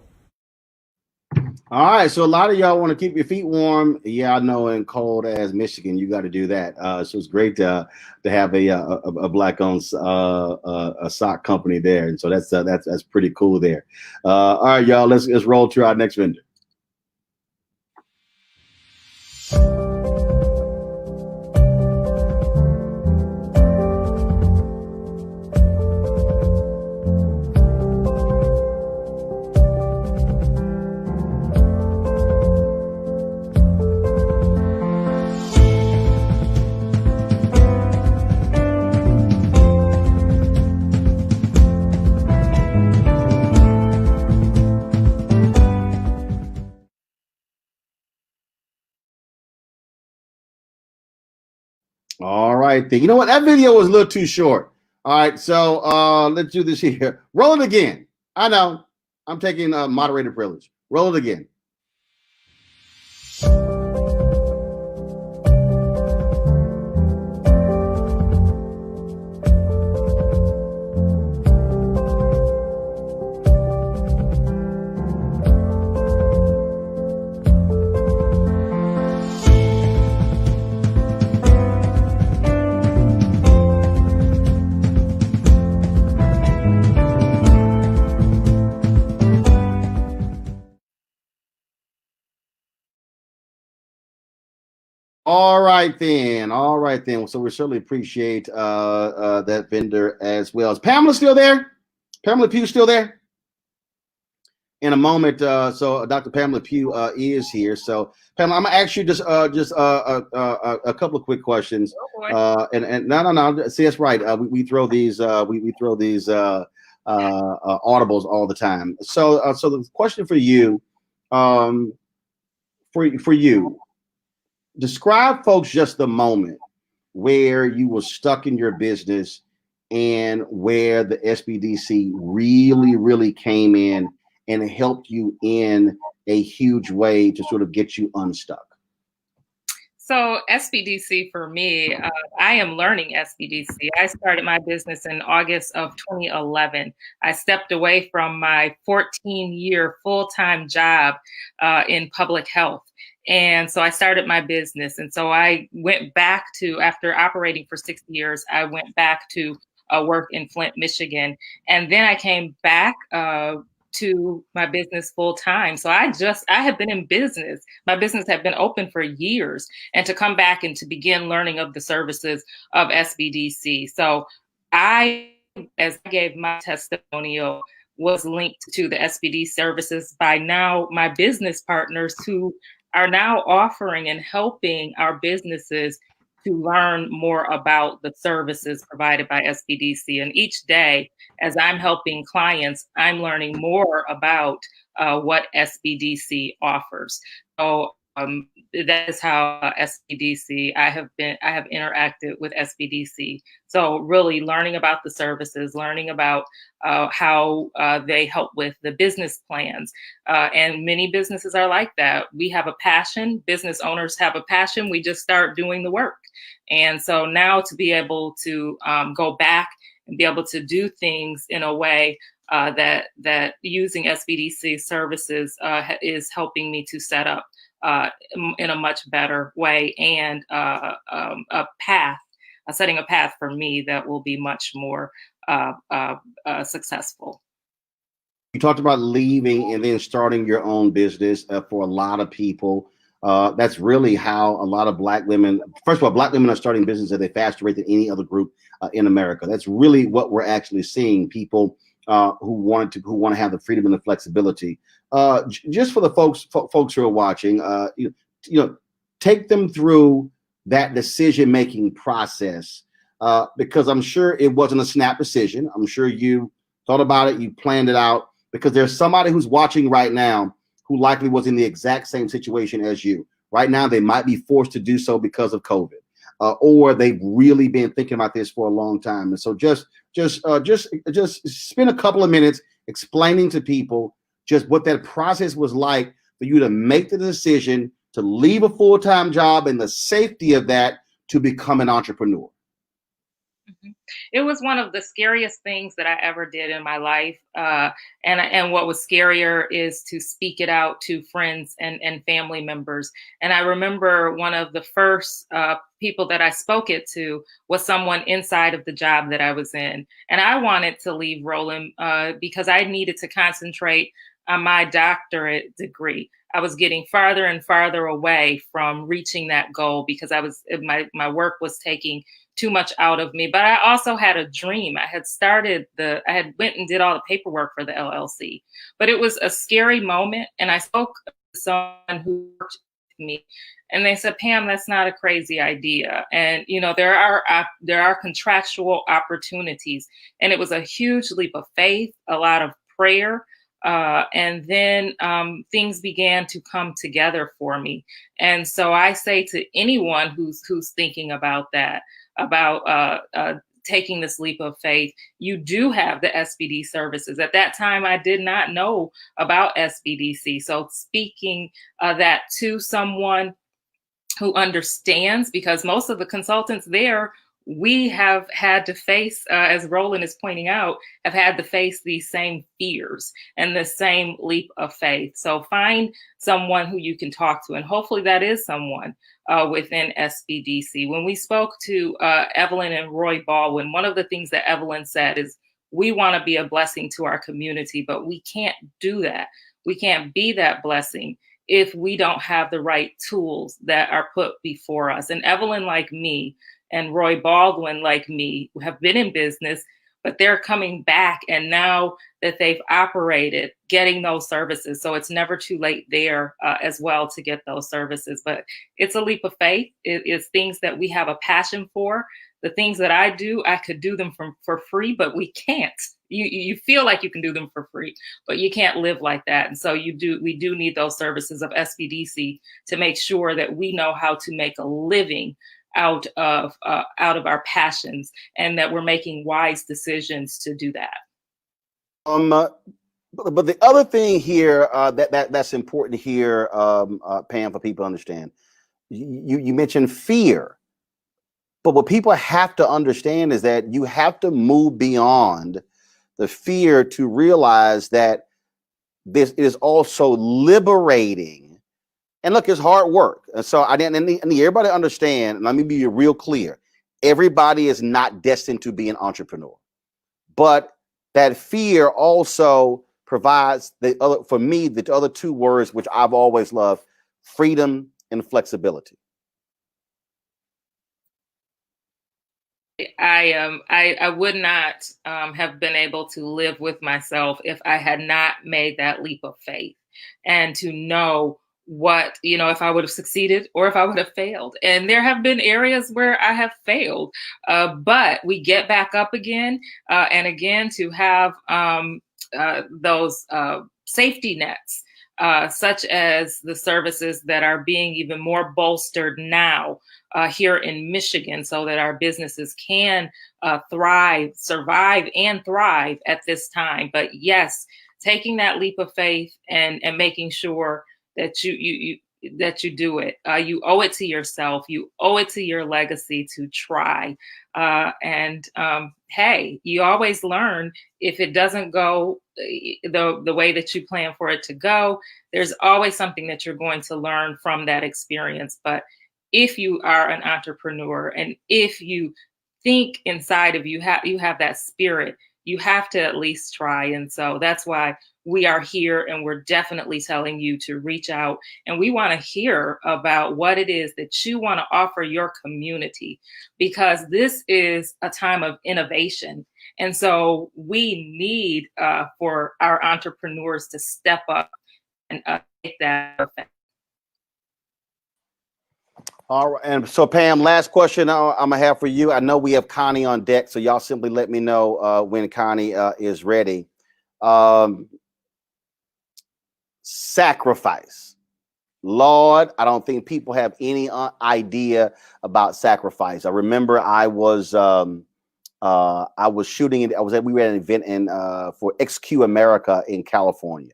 S2: All right, so a lot of y'all want to keep your feet warm. Yeah, I know in cold as Michigan, you got to do that. So it's great to have a Black-owned a sock company there, and so that's pretty cool there. All right, y'all, let's roll to our next vendor. All right, then. You know what? That video was a little too short. All right, so let's do this here. Roll it again. I know. I'm taking moderator privilege. Roll it again. All right then. All right then. So we certainly appreciate that vendor as well. Is Pamela still there? Pamela Pugh still there? in a moment. So Dr. Pamela Pugh is here. So Pamela, I'm gonna ask you just a couple of quick questions. And no. See, that's right. We throw these audibles all the time. So the question for you, for you, describe folks just the moment where you were stuck in your business and where the SBDC really came in and helped you in a huge way to sort of get you unstuck.
S1: So SBDC for me, I am learning SBDC. I started my business in August of 2011. I stepped away from my 14-year full-time job in public health. And so I started my business. And so I went back to, after operating for 6 years, I went back to work in Flint, Michigan. And then I came back to my business full time. So I have been in business. My business had been open for years, and to come back and to begin learning of the services of SBDC. So as I gave my testimonial, was linked to the SBD services by now my business partners who are now offering and helping our businesses to learn more about the services provided by SBDC. And each day, as I'm helping clients, I'm learning more about what SBDC offers. So that is how SBDC, I have interacted with SBDC. So really learning about the services, learning about how they help with the business plans. And many businesses are like that. We have a passion, business owners have a passion, we just start doing the work. And so now to be able to go back and be able to do things in a way that using SBDC services is helping me to set up in a much better way, and setting a path for me that will be much more successful.
S2: You talked about leaving and then starting your own business. For a lot of people, that's really how a lot of Black women, first of all, Black women are starting business at a faster rate than any other group in America. That's really what we're actually seeing. People who want to have the freedom and the flexibility. Just for the folks who are watching, take them through that decision-making process, because I'm sure it wasn't a snap decision. I'm sure you thought about it, you planned it out, because there's somebody who's watching right now who likely was in the exact same situation as you. Right now, they might be forced to do so because of COVID, or they've really been thinking about this for a long time. And so just spend a couple of minutes explaining to people just what that process was like for you to make the decision to leave a full-time job and the safety of that to become an entrepreneur.
S1: Mm-hmm. It was one of the scariest things that I ever did in my life. And what was scarier is to speak it out to friends and family members. And I remember one of the first people that I spoke it to was someone inside of the job that I was in. And I wanted to leave Roland because I needed to concentrate on my doctorate degree. I was getting farther and farther away from reaching that goal because my work was taking too much out of me. But I also had a dream. I had went and did all the paperwork for the LLC, but it was a scary moment. And I spoke to someone who worked with me, and they said, Pam, that's not a crazy idea. And, there are contractual opportunities. And it was a huge leap of faith, a lot of prayer. And then things began to come together for me. And so I say to anyone who's thinking about that, about taking this leap of faith, you do have the SBD services. At that time, I did not know about SBDC. So speaking that to someone who understands, because most of the consultants there, we have had to face, as Roland is pointing out, have had to face these same fears and the same leap of faith. So find someone who you can talk to, and hopefully that is someone within SBDC. When we spoke to Evelyn and Roy Baldwin, one of the things that Evelyn said is, we want to be a blessing to our community, but we can't do that. We can't be that blessing if we don't have the right tools that are put before us. And Evelyn, like me, and Roy Baldwin, like me, have been in business, but they're coming back, and now that they've operated, getting those services. So it's never too late there as well to get those services. But it's a leap of faith. It's things that we have a passion for. The things that I do, I could do them for free, but we can't. You feel like you can do them for free, but you can't live like that. And so we do need those services of SBDC to make sure that we know how to make a living out of our passions, and that we're making wise decisions to do that.
S2: But the other thing here that's important here, Pam, for people to understand, you mentioned fear. But what people have to understand is that you have to move beyond the fear to realize that this is also liberating. And look, it's hard work. And so I need everybody to understand, and let me be real clear. Everybody is not destined to be an entrepreneur. But that fear also provides the other two words, which I've always loved: freedom and flexibility.
S1: I would not have been able to live with myself if I had not made that leap of faith, and to know what, if I would have succeeded or if I would have failed. And there have been areas where I have failed, but we get back up again, and again, to have those safety nets, such as the services that are being even more bolstered now here in Michigan, so that our businesses can thrive, survive, and thrive at this time. But yes, taking that leap of faith and making sure that you do it. You owe it to yourself. You owe it to your legacy to try. Hey, you always learn. If it doesn't go the way that you plan for it to go, there's always something that you're going to learn from that experience. But if you are an entrepreneur, and if you think inside of you have that spirit, you have to at least try. And so that's why we are here, and we're definitely telling you to reach out. And we want to hear about what it is that you want to offer your community, because this is a time of innovation. And so we need for our entrepreneurs to step up and make that effect.
S2: All right. And so, Pam, last question I'm going to have for you. I know we have Connie on deck, so y'all simply let me know when Connie is ready. Sacrifice. Lord, I don't think people have any idea about sacrifice. I remember I was shooting it. We were at an event for XQ America in California.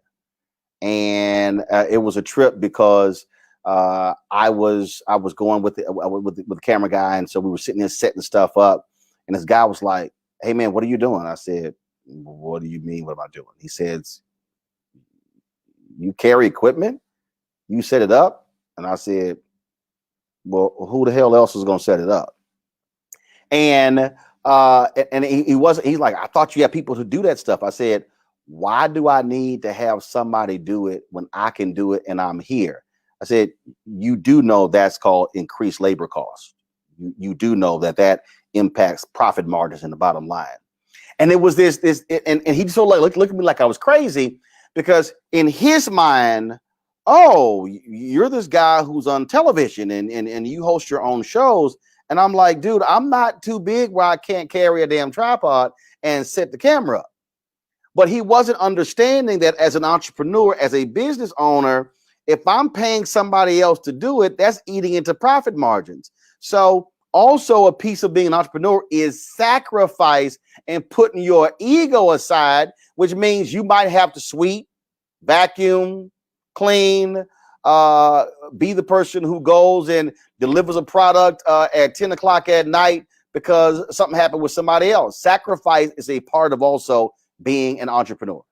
S2: And it was a trip because I was going with the camera guy, and so we were sitting there setting stuff up, and this guy was like, "Hey man, what are you doing?" I said, "What do you mean? What am I doing?" He says, "You carry equipment? You set it up?" And I said, "Well, who the hell else is going to set it up?" And he's like, "I thought you had people who do that stuff." I said, "Why do I need to have somebody do it when I can do it and I'm here?" I said, "You do know that's called increased labor costs. You do know that impacts profit margins in the bottom line." And it was this, and he just sort of looked at me like I was crazy, because in his mind, oh, you're this guy who's on television and you host your own shows. And I'm like, dude, I'm not too big where I can't carry a damn tripod and set the camera up. But he wasn't understanding that as an entrepreneur, as a business owner, if I'm paying somebody else to do it, that's eating into profit margins. So also a piece of being an entrepreneur is sacrifice and putting your ego aside, which means you might have to sweep, vacuum, clean, be the person who goes and delivers a product at 10 o'clock at night because something happened with somebody else. Sacrifice is a part of also being an entrepreneur.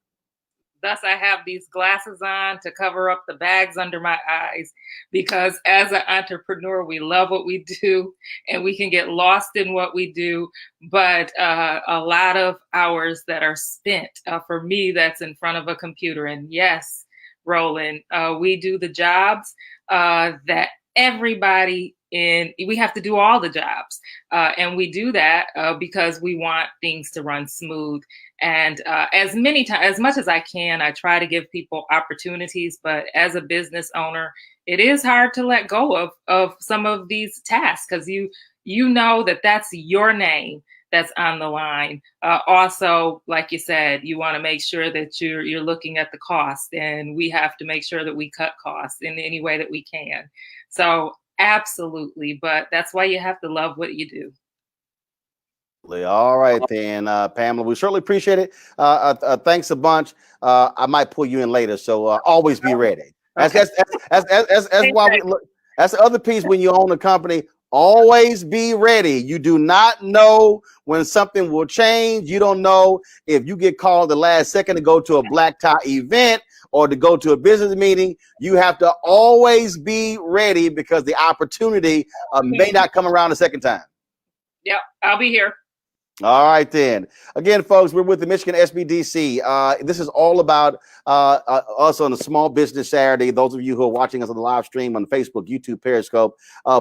S1: Thus, I have these glasses on to cover up the bags under my eyes, because as an entrepreneur, we love what we do and we can get lost in what we do. But a lot of hours that are spent, for me, that's in front of a computer. And yes, Roland, we do the jobs that everybody we have to do all the jobs. And we do that because we want things to run smooth. And as much as I can, I try to give people opportunities. But as a business owner, it is hard to let go of some of these tasks because you know that that's your name that's on the line. Also, like you said, you want to make sure that you're looking at the cost, and we have to make sure that we cut costs in any way that we can. So absolutely, but that's why you have to love what you do.
S2: All right, then, Pamela, we certainly appreciate it. Thanks a bunch. I might pull you in later, so always be ready. That's why we look. That's the other piece when you own a company. Always be ready. You do not know when something will change. You don't know if you get called the last second to go to a black tie event or to go to a business meeting. You have to always be ready because the opportunity may not come around a second time.
S1: Yep, I'll be here.
S2: All right, then. Again, folks, we're with the Michigan SBDC. This is all about us on a Small Business Saturday. Those of you who are watching us on the live stream on Facebook, YouTube, Periscope,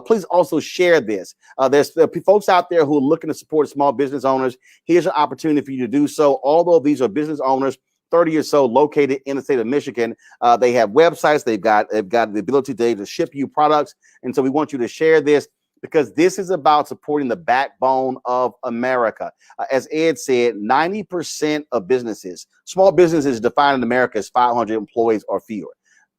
S2: please also share this. There's folks out there who are looking to support small business owners. Here's an opportunity for you to do so. Although these are business owners, 30 or so located in the state of Michigan, they have websites. They've got the ability to ship you products. And so we want you to share this, because this is about supporting the backbone of America. As Ed said, 90% of businesses, small businesses defined in America as 500 employees or fewer.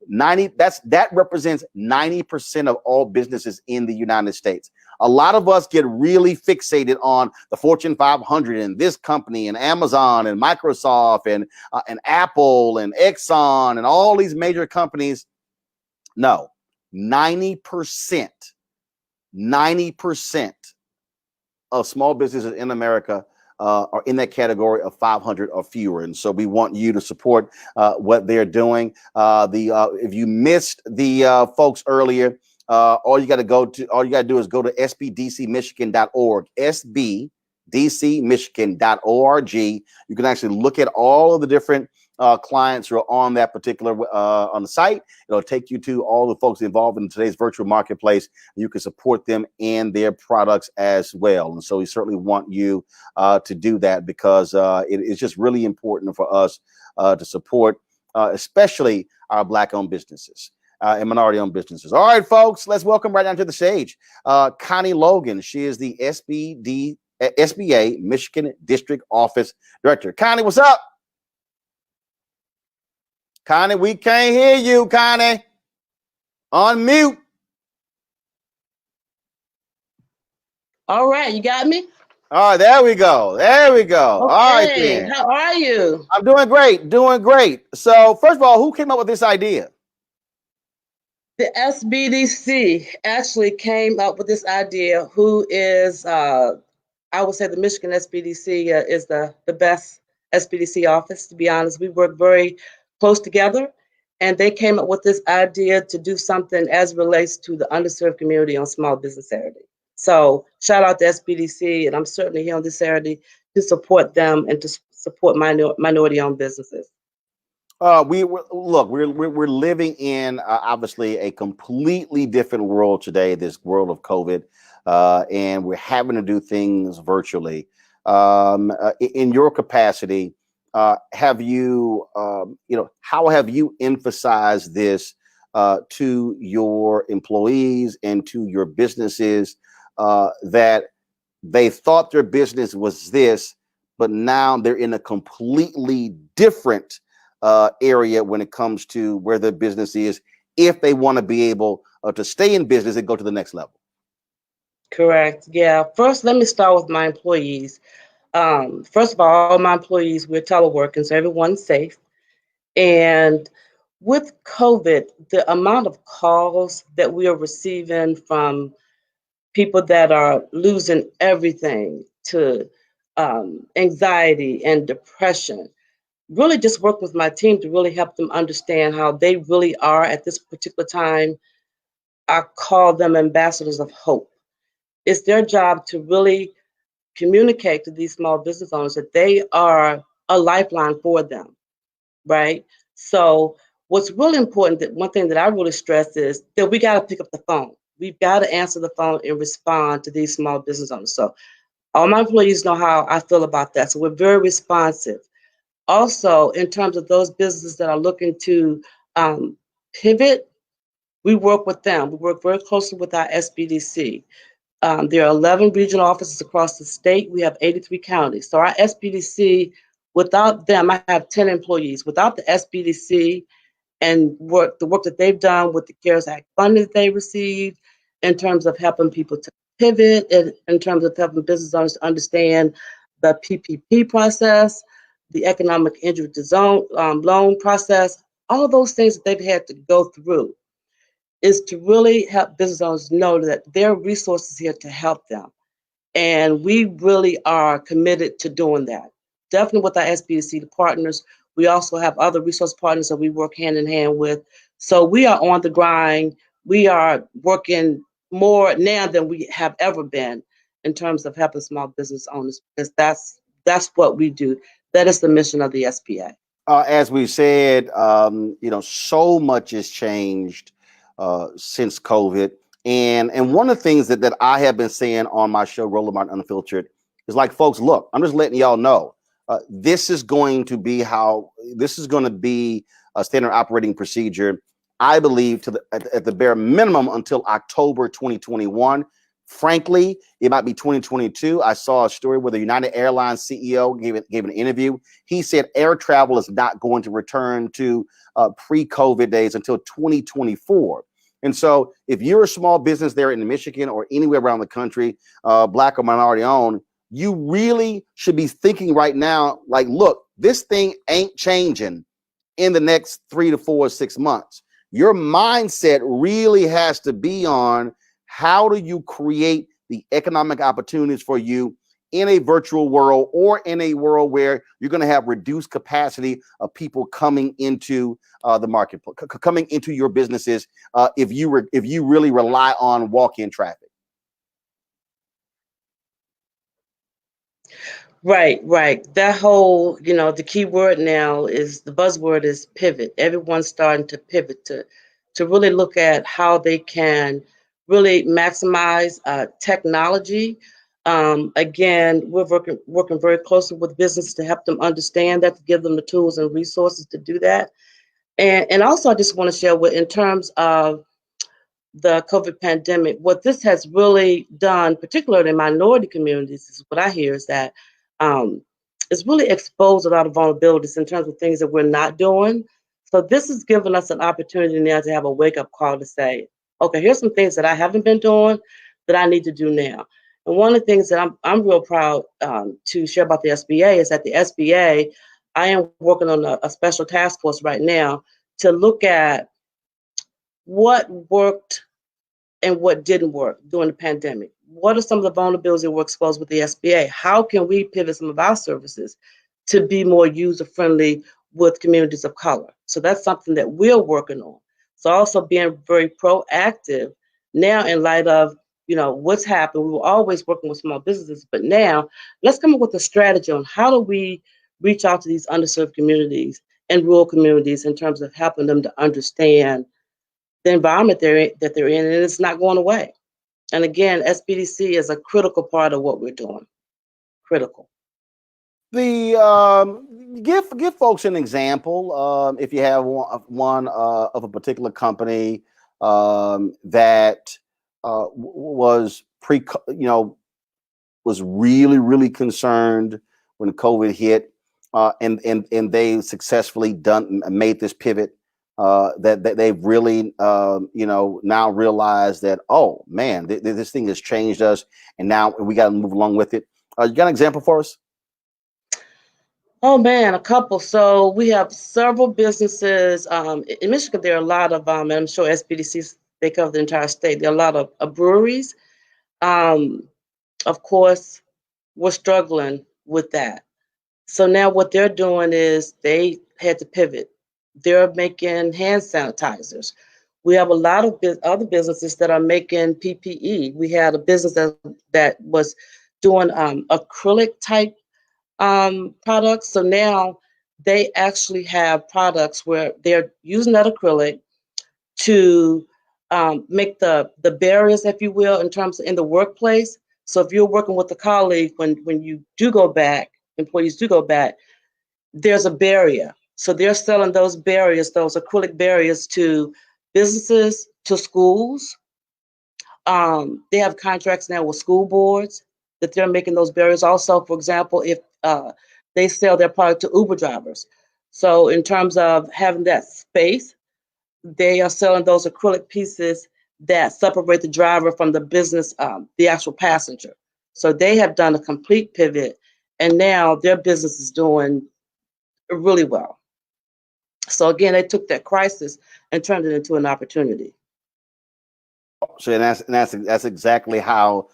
S2: That represents 90% of all businesses in the United States. A lot of us get really fixated on the Fortune 500 and this company and Amazon and Microsoft and Apple and Exxon and all these major companies. No, 90% of small businesses in America are in that category of 500 or fewer. And so we want you to support what they're doing. If you missed the folks earlier, all you got to do is go to sbdcmichigan.org, sbdcmichigan.org. You can actually look at all of the different clients who are on that particular on the site. It'll take you to all the folks involved in today's virtual marketplace. You can support them and their products as well. And so we certainly want you to do that, because it is just really important for us to support especially our Black-owned businesses and minority-owned businesses. All right, folks, let's welcome right down to the stage Connie Logan. She is the SBA Michigan District Office Director. Connie, what's up? Connie, we can't hear you, Connie. Unmute.
S19: All right, you got me?
S2: All right, there we go. There we go.
S19: Okay.
S2: All right, then.
S19: How are you?
S2: I'm doing great, doing great. So first of all, who came up with this idea?
S19: The SBDC actually came up with this idea. Who is, I would say the Michigan SBDC is the best SBDC office, to be honest. We work very close together, and they came up with this idea to do something as relates to the underserved community on Small Business Saturday. So shout out to SBDC, and I'm certainly here on this Saturday to support them and to support minority-owned businesses.
S2: We're living in obviously a completely different world today, this world of COVID, and we're having to do things virtually. In your capacity, have you, how have you emphasized this to your employees and to your businesses, that they thought their business was this, but now they're in a completely different area when it comes to where their business is, if they want to be able to stay in business and go to the next level?
S19: Correct. Yeah. First, let me start with my employees. First of all my employees, we're teleworking, so everyone's safe. And with COVID, the amount of calls that we are receiving from people that are losing everything to anxiety and depression, really just work with my team to really help them understand how they really are at this particular time. I call them ambassadors of hope. It's their job to really communicate to these small business owners that they are a lifeline for them, right? So what's really important, that one thing that I really stress is that we got to pick up the phone. we've got to answer the phone and respond to these small business owners. So all my employees know how I feel about that. So we're very responsive. Also, in terms of those businesses that are looking to pivot, we work with them. We work very closely with our SBDC. There are 11 regional offices across the state. We have 83 counties. So our SBDC, without them, I have 10 employees. Without the SBDC and the work that they've done with the CARES Act funding that they received, in terms of helping people to pivot, and in terms of helping business owners to understand the PPP process, the economic injury to zone loan process, all of those things that they've had to go through, is to really help business owners know that there are resources here to help them. And we really are committed to doing that. Definitely with our SBDC partners. We also have other resource partners that we work hand in hand with. So we are on the grind. We are working more now than we have ever been in terms of helping small business owners, because that's what we do. That is the mission of the SBA.
S2: As we said, so much has changed since COVID. And one of the things that I have been saying on my show, Roland Martin Unfiltered, is like, folks, look, I'm just letting y'all know, this is going to be a standard operating procedure, I believe, at the bare minimum until October 2021. Frankly, it might be 2022. I saw a story where the United Airlines CEO gave an interview. He said air travel is not going to return to pre-COVID days until 2024. And so if you're a small business there in Michigan or anywhere around the country, Black or minority owned, you really should be thinking right now, like, look, this thing ain't changing in the next 3 to 4 or 6 months. Your mindset really has to be on, how do you create the economic opportunities for you in a virtual world, or in a world where you're going to have reduced capacity of people coming into the market, coming into your businesses, if you really rely on walk-in traffic.
S19: Right. That whole, the key word now is, the buzzword is pivot. Everyone's starting to pivot to really look at how they can really maximize technology. Again, we're working very closely with businesses to help them understand that, to give them the tools and resources to do that. And also, I just want to share in terms of the COVID pandemic, what this has really done, particularly in minority communities, is what I hear is that it's really exposed a lot of vulnerabilities in terms of things that we're not doing. So this has given us an opportunity now to have a wake-up call to say, okay, here's some things that I haven't been doing that I need to do now. And one of the things that I'm real proud to share about the SBA is that the SBA, I am working on a special task force right now to look at what worked and what didn't work during the pandemic. What are some of the vulnerabilities that were exposed with the SBA? How can we pivot some of our services to be more user-friendly with communities of color? So that's something that we're working on. So also being very proactive now in light of, what's happened. We were always working with small businesses, but now let's come up with a strategy on how do we reach out to these underserved communities and rural communities in terms of helping them to understand the environment that they're in, and it's not going away. And again, SBDC is a critical part of what we're doing. Critical.
S2: Give folks an example, if you have one of a particular company that was was really concerned when COVID hit, and they successfully made this pivot. That they've really, now realized that, oh man, this thing has changed us, and now we got to move along with it. You got an example for us?
S19: Oh man, a couple. So we have several businesses in Michigan. There are a lot of, and I'm sure SBDCs, they cover the entire state. There are a lot of breweries. Of course, we're struggling with that. So now what they're doing is they had to pivot. They're making hand sanitizers. We have a lot of other businesses that are making PPE. We had a business that was doing acrylic type products. So now they actually have products where they're using that acrylic to make the barriers, if you will, in terms of in the workplace. So if you're working with a colleague, when you do go back, employees do go back, there's a barrier. So they're selling those barriers, those acrylic barriers to businesses, to schools. They have contracts now with school boards that they're making those barriers. Also, for example, if they sell their product to Uber drivers. So in terms of having that space, they are selling those acrylic pieces that separate the driver from the business, the actual passenger. So they have done a complete pivot, and now their business is doing really well. So again, they took that crisis and turned it into an opportunity.
S2: So that's exactly how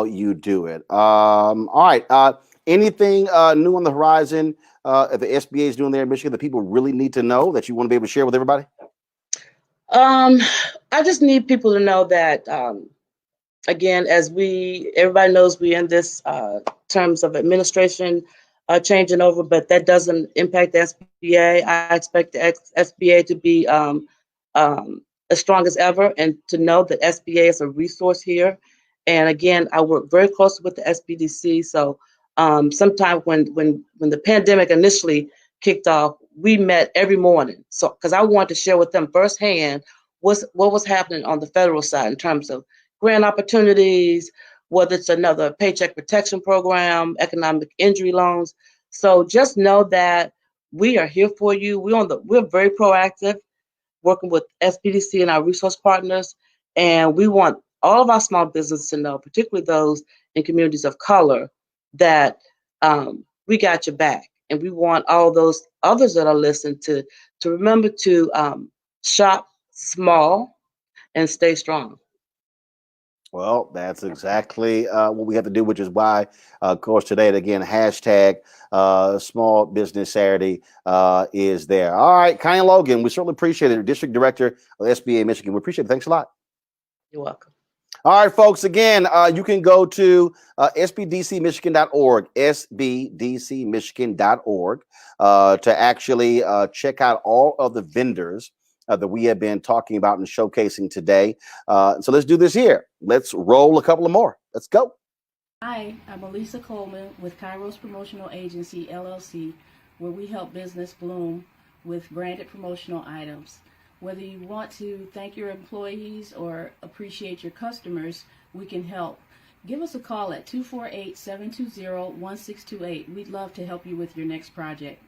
S2: you do it. All right. Anything new on the horizon that the SBA is doing there in Michigan that people really need to know that you want to be able to share with everybody?
S19: I just need people to know that, again, as everybody knows, we're in this terms of administration changing over, but that doesn't impact the SBA. I expect the SBA to be as strong as ever, and to know that SBA is a resource here. And again, I work very closely with the SBDC. So sometime when the pandemic initially kicked off, we met every morning. So because I wanted to share with them firsthand what was happening on the federal side in terms of grant opportunities, whether it's another paycheck protection program, economic injury loans. So just know that we are here for you. We're very proactive, working with SBDC and our resource partners, and we want all of our small businesses to know, particularly those in communities of color, that we got your back. And we want all those others that are listening to remember to shop small and stay strong.
S2: Well, that's exactly what we have to do, which is why, of course, today, again, hashtag Small Business Saturday is there. All right, Kanye Logan, we certainly appreciate it. District Director of SBA Michigan. We appreciate it. Thanks a lot.
S19: You're welcome.
S2: All right, folks, again, you can go to sbdcmichigan.org, sbdcmichigan.org, to actually check out all of the vendors that we have been talking about and showcasing today. So let's do this here. Let's roll a couple of more. Let's go.
S20: Hi, I'm Elisa Coleman with Kairos Promotional Agency, LLC, where we help business bloom with branded promotional items. Whether you want to thank your employees or appreciate your customers, we can help. Give us a call at 248-720-1628. We'd love to help you with your next project.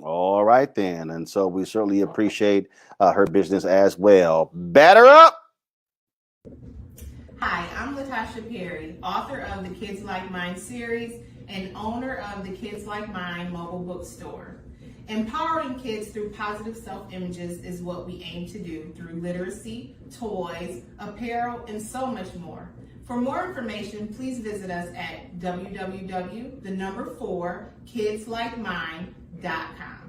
S2: All right, then. And so we certainly appreciate her business as well. Batter up.
S21: Hi, I'm Latasha Perry, author of the Kids Like Mine series and owner of the Kids Like Mine mobile bookstore. Empowering kids through positive self-images is what we aim to do through literacy, toys, apparel, and so much more. For more information, please visit us at www.kidslikemine.com.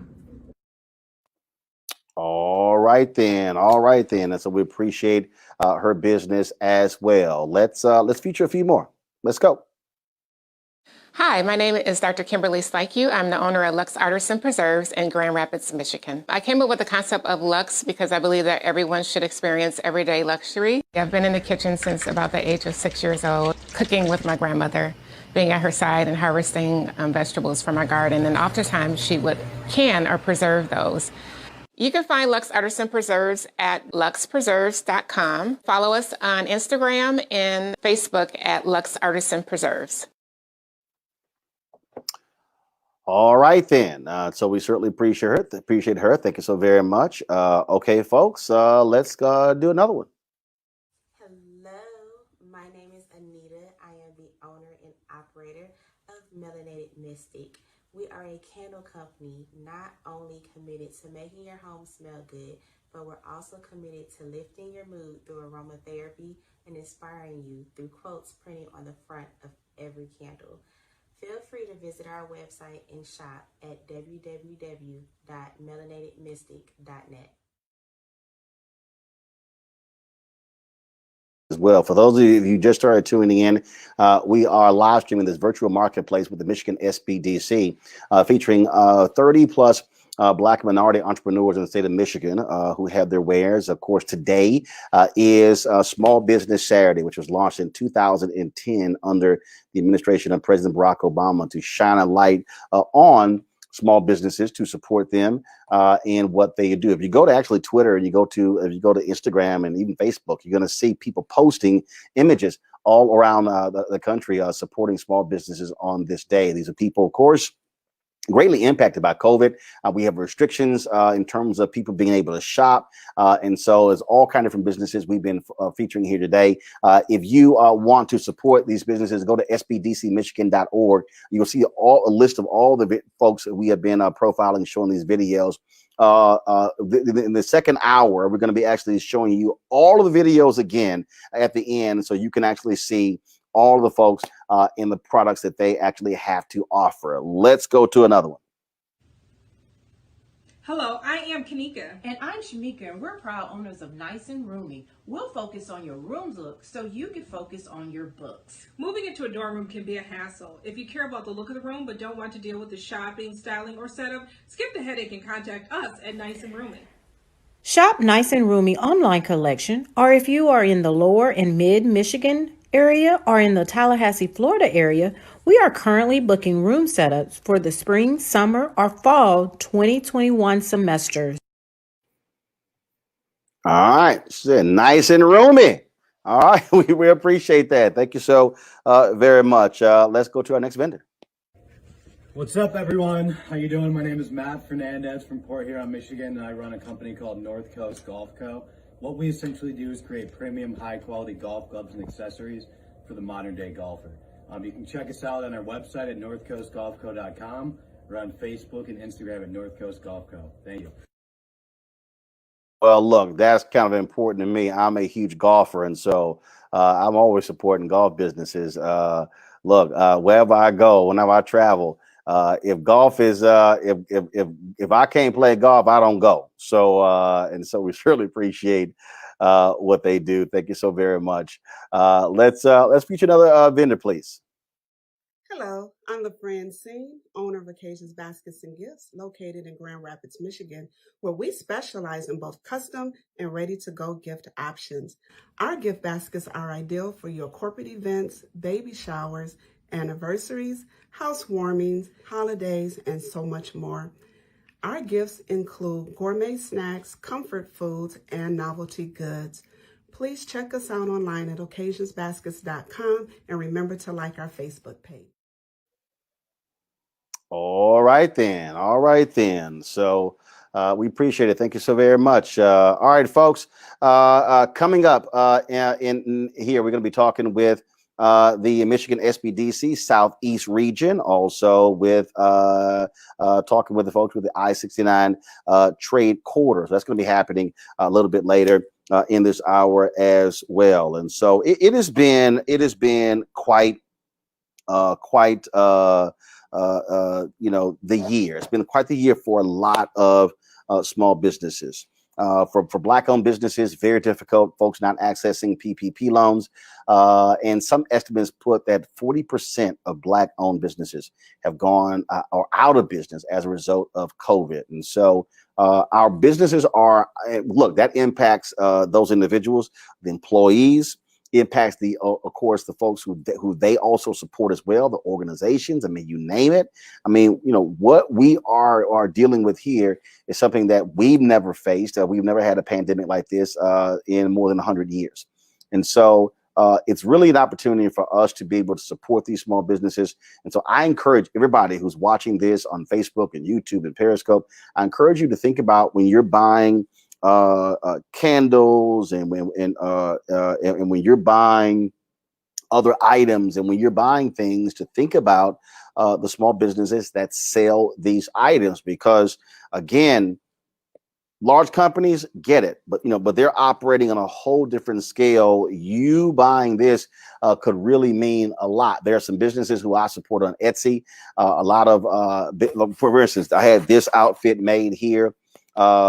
S2: All right, then. All right, then. And so we appreciate her business as well. Let's feature a few more. Let's go.
S22: Hi, my name is Dr. Kimberly Slikey. I'm the owner of Lux Artisan Preserves in Grand Rapids, Michigan. I came up with the concept of Lux because I believe that everyone should experience everyday luxury. I've been in the kitchen since about the age of 6 years old, cooking with my grandmother, being at her side and harvesting vegetables from our garden. And oftentimes she would can or preserve those. You can find Lux Artisan Preserves at luxpreserves.com. Follow us on Instagram and Facebook at Lux Artisan Preserves.
S2: All right, then. So we certainly appreciate her. Thank you so very much. Okay, folks, let's do another one.
S12: Hello, my name is Anita. I am the owner and operator of Melanated Mystic. We are a candle company not only committed to making your home smell good, but we're also committed to lifting your mood through aromatherapy and inspiring you through quotes printed on the front of every candle. Feel free to visit our website and shop at www.melanatedmystic.net.
S2: As well. For those of you who just started tuning in, we are live streaming this virtual marketplace with the Michigan SBDC, featuring 30 plus Black minority entrepreneurs in the state of Michigan who have their wares. Of course, today is Small Business Saturday, which was launched in 2010 under the administration of President Barack Obama to shine a light on small businesses, to support them in what they do. If you go to actually Twitter, and if you go to Instagram and even Facebook, you're going to see people posting images all around the country supporting small businesses on this day. These are people, of course, greatly impacted by COVID. We have restrictions in terms of people being able to shop. And so there's all kinds of different businesses we've been featuring here today. If you want to support these businesses, go to sbdcmichigan.org. You'll see a list of all the folks that we have been profiling, showing these videos. In the second hour, we're going to be actually showing you all of the videos again at the end, so you can actually see all of the folks in the products that they actually have to offer. Let's go to another one.
S4: Hello, I am Kanika. And I'm Shamika, and we're proud owners of Nice and Roomy. We'll focus on your room look so you can focus on your books.
S5: Moving into a dorm room can be a hassle. If you care about the look of the room but don't want to deal with the shopping, styling, or setup, skip the headache and contact us at Nice and Roomy.
S23: Shop Nice and Roomy online collection, or if you are in the lower and mid Michigan area or in the Tallahassee, Florida area, we are currently booking room setups for the spring, summer, or fall 2021 semesters.
S2: All right, so Nice and Roomy. All right, we appreciate that. Thank you so very much. Let's go to our next vendor.
S24: What's up, everyone? How you doing? My name is Matt Fernandez from Port Huron, Michigan, and I run a company called North Coast Golf Co. What we essentially do is create premium, high-quality golf clubs and accessories for the modern-day golfer. You can check us out on our website at northcoastgolfco.com or on Facebook and Instagram at North Coast Golf Co. Thank you.
S2: Well, look, that's kind of important to me. I'm a huge golfer, and so I'm always supporting golf businesses. Look, wherever I go, whenever I travel, if golf is if I can't play golf, I don't go. So and so we surely appreciate what they do. Thank you so very much. Let's feature another vendor, please.
S25: Hello, I'm the Francine, owner of Occasions Baskets and Gifts, located in Grand Rapids, Michigan, where we specialize in both custom and ready-to-go gift options. Our gift baskets are ideal for your corporate events, baby showers, anniversaries, housewarmings, holidays, and so much more. Our gifts include gourmet snacks, comfort foods, and novelty goods. Please check us out online at occasionsbaskets.com and remember to like our Facebook page.
S2: All right then. All right then. So we appreciate it. Thank you so very much. All right, folks. Coming up in here, we're going to be talking with the Michigan SBDC Southeast region, also with talking with the folks with the I-69 trade quarters. That's going to be happening a little bit later in this hour as well. And so it has been quite the year. It's been quite the year for a lot of small businesses. For Black-owned businesses, very difficult. Folks not accessing PPP loans. And some estimates put that 40% of Black-owned businesses have gone or out of business as a result of COVID. And so our businesses are, look, that impacts those individuals, the employees. Impacts of course, the folks who they also support as well, the organizations. I mean, you name it. I mean, what we are dealing with here is something that we've never faced. We've never had a pandemic like this in more than 100 years, and so it's really an opportunity for us to be able to support these small businesses. And so I encourage everybody who's watching this on Facebook and YouTube and Periscope. I encourage you to think about when you're buying candles and when you're buying other items and when you're buying things, to think about the small businesses that sell these items, because again, large companies get it, but they're operating on a whole different scale. You buying this could really mean a lot. There are some businesses who I support on Etsy. A lot of, for instance, I had this outfit made here.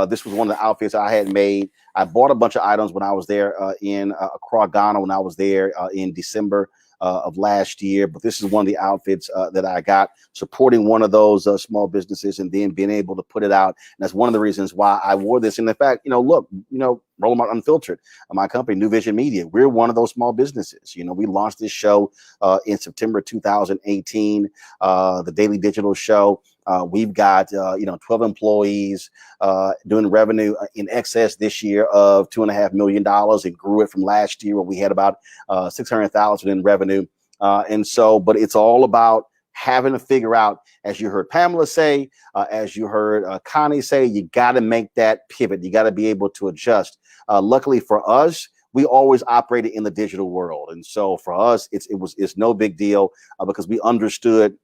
S2: This was one of the outfits I had made. I bought a bunch of items when I was there in Accra, Ghana, when I was there in December of last year. But this is one of the outfits that I got, supporting one of those small businesses and then being able to put it out. And that's one of the reasons why I wore this. And in fact, look, Roll 'em Out Unfiltered, my company, New Vision Media, we're one of those small businesses. We launched this show in September 2018, the Daily Digital Show. We've got 12 employees doing revenue in excess this year of $2.5 million. It grew it from last year where we had about 600,000 in revenue. But it's all about having to figure out, as you heard Pamela say, as you heard Connie say, you got to make that pivot. You got to be able to adjust. Luckily for us, we always operated in the digital world. And so for us, it's no big deal because we understood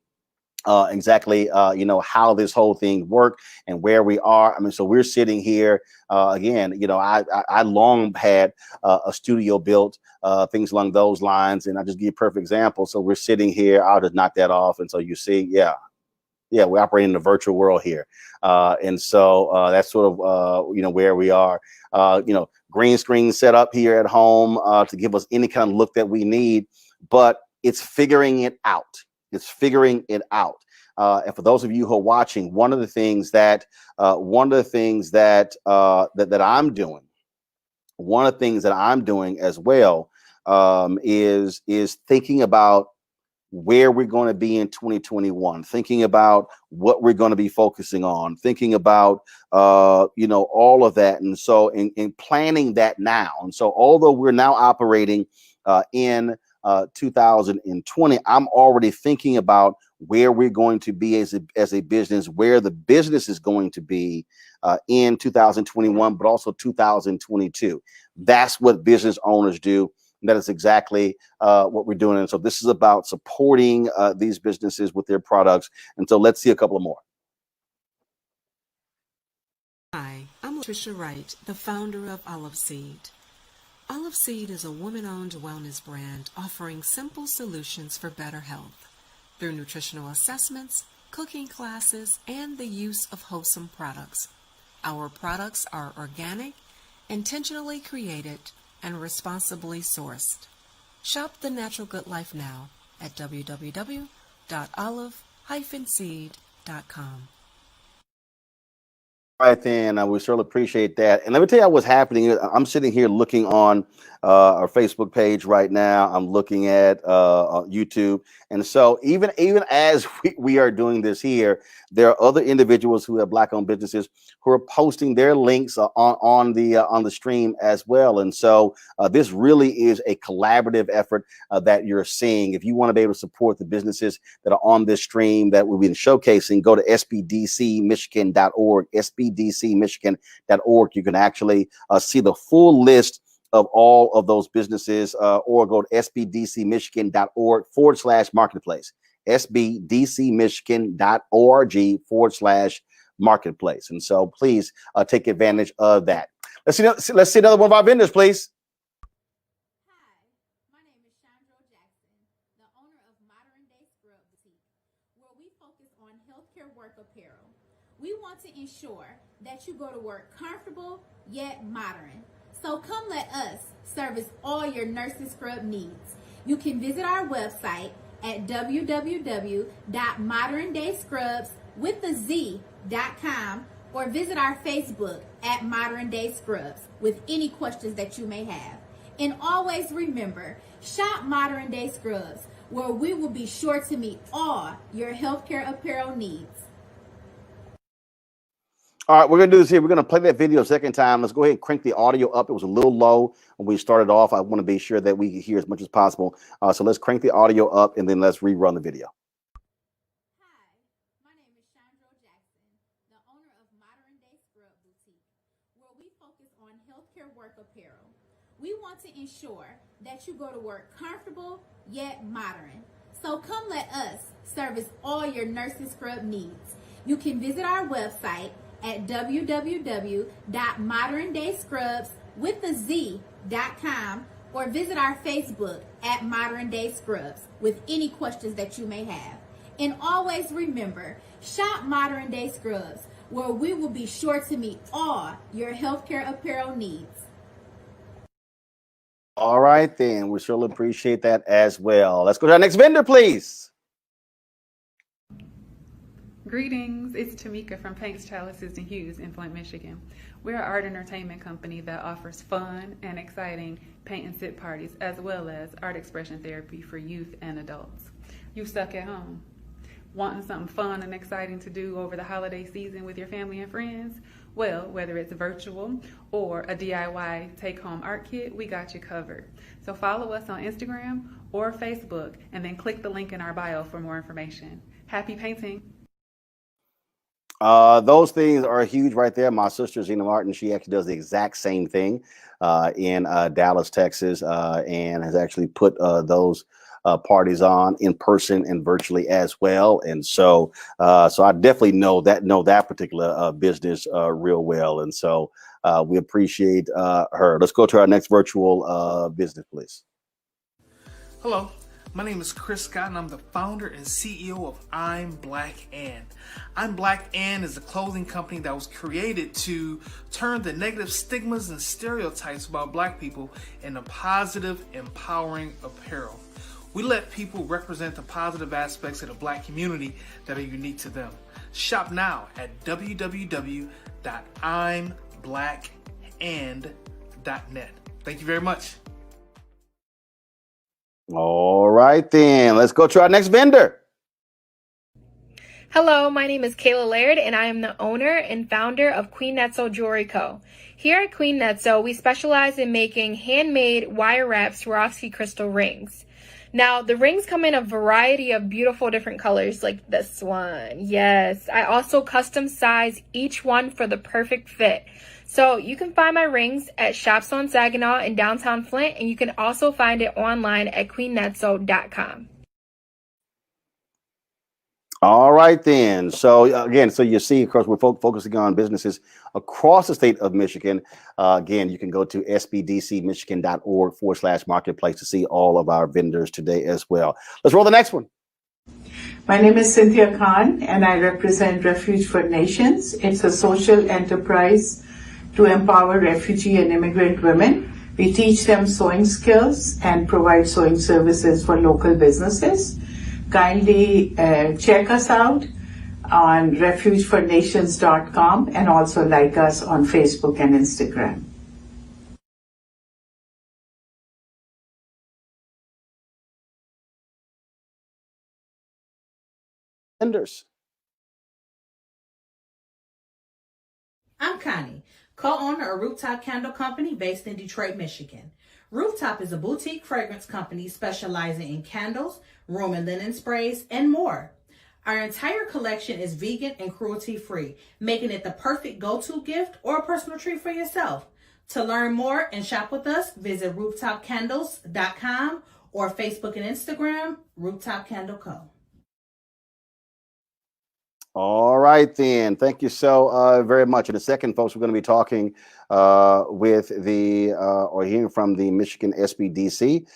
S2: exactly, how this whole thing worked and where we are. I mean, so we're sitting here again. I long had a studio built, things along those lines, and I just give you a perfect example. So we're sitting here. I'll just knock that off, and so you see, yeah, we're operating in the virtual world here, and so that's sort of where we are. Green screen set up here at home to give us any kind of look that we need, but it's figuring it out. It's figuring it out. And for those of you who are watching, one of the things that I'm doing as well is thinking about where we're going to be in 2021, thinking about what we're going to be focusing on, thinking about all of that, and so in planning that now. And so although we're now operating in 2020, I'm already thinking about where we're going to be as a business, where the business is going to be in 2021, but also 2022. That's what business owners do. And that is exactly what we're doing. And so this is about supporting these businesses with their products. And so let's see a couple of more.
S3: Hi, I'm Tricia Wright, the founder of Olive Seed. Olive Seed is a woman-owned wellness brand offering simple solutions for better health through nutritional assessments, cooking classes, and the use of wholesome products. Our products are organic, intentionally created, and responsibly sourced. Shop the Natural Good Life now at www.olive-seed.com.
S2: Right then, we certainly appreciate that. And let me tell you what's happening. I'm sitting here looking on our Facebook page right now. I'm looking at YouTube. And so even as we are doing this here, there are other individuals who have Black-owned businesses who are posting their links on the stream as well. And so this really is a collaborative effort that you're seeing. If you want to be able to support the businesses that are on this stream that we've been showcasing, go to sbdcmichigan.org, sbdcmichigan.org. You can actually see the full list of all of those businesses, or go to sbdcmichigan.org/marketplace, sbdcmichigan.org/marketplace. And so please take advantage of that. Let's see another one of our vendors, please.
S6: We want to ensure that you go to work comfortable yet modern. So come let us service all your nursing scrub needs. You can visit our website at www.moderndayscrubs.com or visit our Facebook at Modern Day Scrubs with any questions that you may have. And always remember, shop Modern Day Scrubs, where we will be sure to meet all your healthcare apparel needs.
S2: All right, we're going to do this here. We're going to play that video a second time. Let's go ahead and crank the audio up. It was a little low when we started off. I want to be sure that we can hear as much as possible. So let's crank the audio up, and then let's rerun the video.
S6: Hi, my name is Chandra Jackson, the owner of Modern Day Scrub Boutique, where we focus on healthcare work apparel. We want to ensure that you go to work comfortable yet modern. So come let us service all your nursing scrub needs. You can visit our website at www.moderndayscrubs.com or visit our Facebook at Modern Day Scrubs with any questions that you may have. And always remember, shop Modern Day Scrubs, where we will be sure to meet all your healthcare apparel needs.
S2: All right, then. We surely appreciate that as well. Let's go to our next vendor, please.
S7: Greetings, it's Tamika from Paints, Chalices, and Hues in Flint, Michigan. We're an art entertainment company that offers fun and exciting paint and sip parties, as well as art expression therapy for youth and adults. You stuck at home, wanting something fun and exciting to do over the holiday season with your family and friends? Well, whether it's virtual or a DIY take-home art kit, we got you covered. So follow us on Instagram or Facebook, and then click the link in our bio for more information. Happy painting!
S2: Those things are huge right there. My sister, Gina Martin, she actually does the exact same thing in Dallas, Texas, and has actually put those parties on in person and virtually as well. And so I definitely know that particular business real well. And so we appreciate her. Let's go to our next virtual business, please.
S8: Hello. My name is Chris Scott, and I'm the founder and CEO of I'm Black Ann. I'm Black Ann is a clothing company that was created to turn the negative stigmas and stereotypes about Black people into positive, empowering apparel. We let people represent the positive aspects of the Black community that are unique to them. Shop now at www.imblackann.net. Thank you very much.
S2: All right, then. Let's go to our next vendor.
S9: Hello, my name is Kayla Laird, and I am the owner and founder of Queen Netzo Jewelry Co. Here at Queen Netzo, we specialize in making handmade wire wrap Swarovski crystal rings. Now, the rings come in a variety of beautiful different colors, like this one. Yes, I also custom size each one for the perfect fit. So you can find my rings at Shops on Saginaw in downtown Flint, and you can also find it online at queennetzo.com.
S2: All right, then. So again, so you see, of course, we're focusing on businesses across the state of Michigan. Again, you can go to sbdcmichigan.org/marketplace to see all of our vendors today as well. Let's roll the next one.
S10: My name is Cynthia Khan, and I represent Refuge for Nations. It's a social enterprise to empower refugee and immigrant women. We teach them sewing skills and provide sewing services for local businesses. Kindly check us out on refugefornations.com and also like us on Facebook and Instagram.
S2: Vendors.
S11: I'm Connie, co-owner of Rooftop Candle Company based in Detroit, Michigan. Rooftop is a boutique fragrance company specializing in candles, room and linen sprays, and more. Our entire collection is vegan and cruelty-free, making it the perfect go-to gift or a personal treat for yourself. To learn more and shop with us, visit rooftopcandles.com or Facebook and Instagram, Rooftop Candle Co.
S2: All right, then. Thank you so very much. In a second, folks, we're going to be talking with or hearing from the Michigan SBDC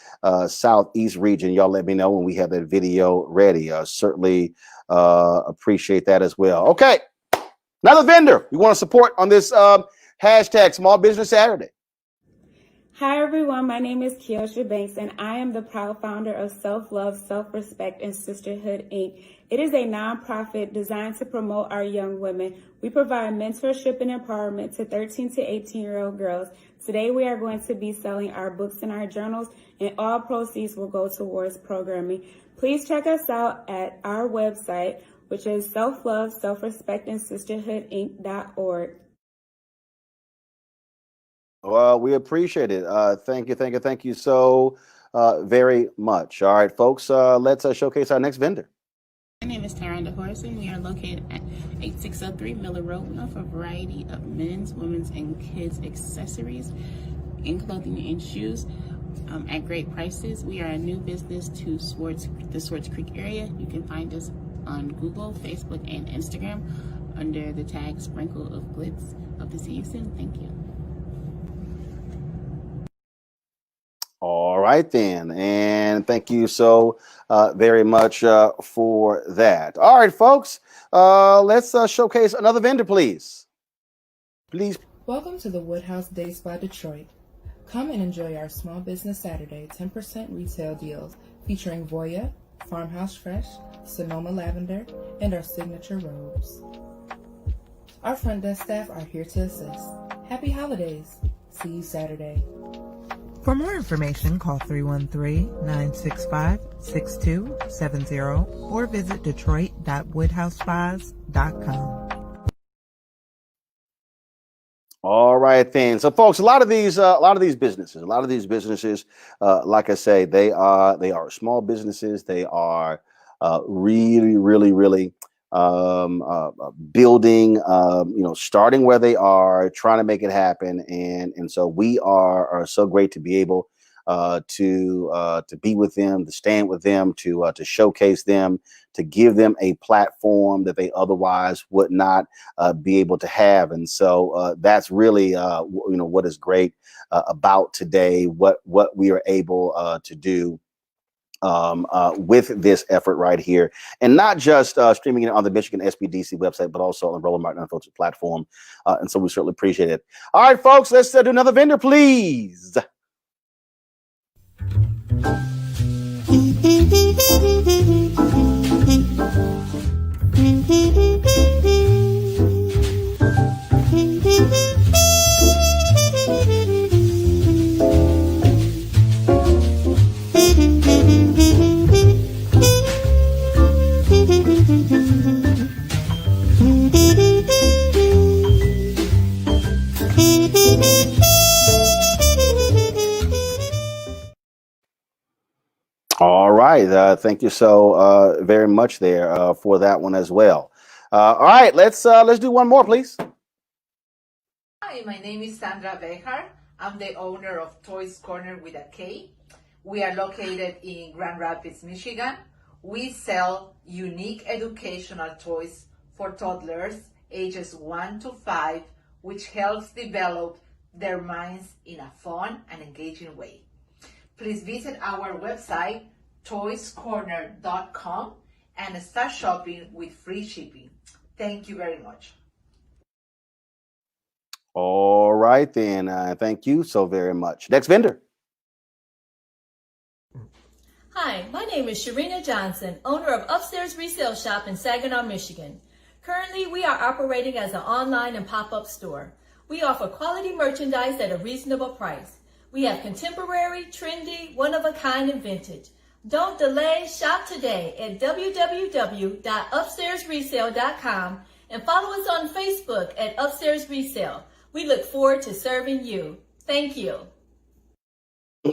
S2: Southeast region. Y'all let me know when we have that video ready. Certainly appreciate that as well. Okay, another vendor we want to support on this hashtag Small Business Saturday.
S26: Hi everyone, my name is Kiosha Banks and I am the proud founder of Self-Love, Self-Respect, and Sisterhood, Inc. It is a nonprofit designed to promote our young women. We provide mentorship and empowerment to 13 to 18-year-old girls. Today we are going to be selling our books and our journals, and all proceeds will go towards programming. Please check us out at our website, which is self-love, self-respect, and sisterhoodinc.org.
S2: Well, we appreciate it. Thank you so very much. All right, folks, let's showcase our next vendor.
S27: My name is Taronda Horson. We are located at 8603 Miller Road. We offer a variety of men's, women's, and kids' accessories in clothing and shoes at great prices. We are a new business to the Swartz Creek area. You can find us on Google, Facebook, and Instagram under the tag Sprinkle of Glitz. Hope to see you soon. Thank you.
S2: All right, then. And thank you so very much for that. All right, folks, let's showcase another vendor, please. Please.
S28: Welcome to the Woodhouse Day Spa Detroit.
S1: Come and enjoy our Small Business Saturday 10% retail deals featuring Voya, Farmhouse Fresh, Sonoma Lavender, and our signature robes. Our front desk staff are here to assist. Happy holidays. See you Saturday.
S13: For more information, call 313-965-6270 or visit detroit.woodhousespas.com.
S2: All right, then. So, folks, a lot of these businesses, like I say, they are small businesses. They are really building, starting where they are, trying to make it happen, and so we are so great to be able to be with them, to stand with them, to showcase them, to give them a platform that they otherwise would not be able to have. And so that's really what is great about today, what we are able to do with this effort right here, and not just streaming it on the Michigan SBDC website, but also on the Roland Martin Unfiltered platform. And so we certainly appreciate it. All right, folks, let's do another vendor, please. All right. Thank you so very much there for that one as well. All right, let's do one more, please.
S14: Hi, my name is Sandra Bejar. I'm the owner of Toys Corner with a K. We are located in Grand Rapids, Michigan. We sell unique educational toys for toddlers ages 1 to 5, which helps develop their minds in a fun and engaging way. Please visit our website, toyscorner.com, and start shopping with free shipping. Thank you very much.
S2: All right, then. Thank you so very much. Next vendor.
S15: Hi, my name is Sharina Johnson, owner of Upstairs Resale Shop in Saginaw, Michigan. Currently, we are operating as an online and pop-up store. We offer quality merchandise at a reasonable price. We have contemporary, trendy, one-of-a-kind, and vintage. Don't delay, shop today at www.upstairsresale.com and follow us on Facebook at Upstairs Resale. We look forward to serving you. Thank you.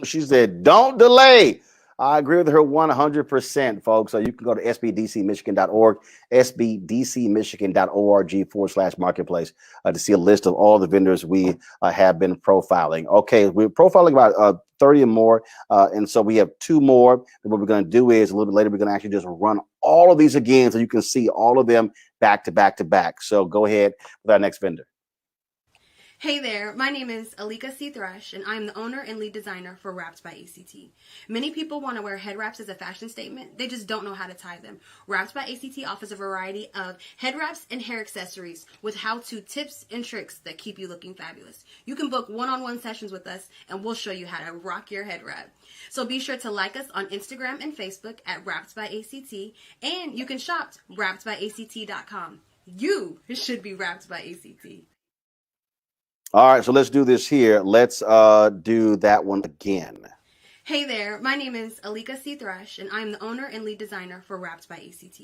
S2: She said, don't delay. I agree with her 100%, folks. So you can go to sbdcmichigan.org, sbdcmichigan.org/marketplace to see a list of all the vendors we have been profiling. Okay, we're profiling about 30 or more, and so we have 2 more. And what we're going to do is a little bit later, we're going to actually just run all of these again so you can see all of them back to back to back. So go ahead with our next vendor.
S16: Hey there, my name is Alika C. Thrush, and I'm the owner and lead designer for Wrapped by ACT. Many people want to wear head wraps as a fashion statement. They just don't know how to tie them. Wrapped by ACT offers a variety of head wraps and hair accessories with how-to tips and tricks that keep you looking fabulous. You can book one-on-one sessions with us, and we'll show you how to rock your head wrap. So be sure to like us on Instagram and Facebook at Wrapped by ACT, and you can shop wrappedbyact.com. You should be Wrapped by ACT.
S2: All right, so let's do this here. Let's do that one again.
S16: Hey there, my name is Alika C. Thrush, and I'm the owner and lead designer for Wrapped by ACT.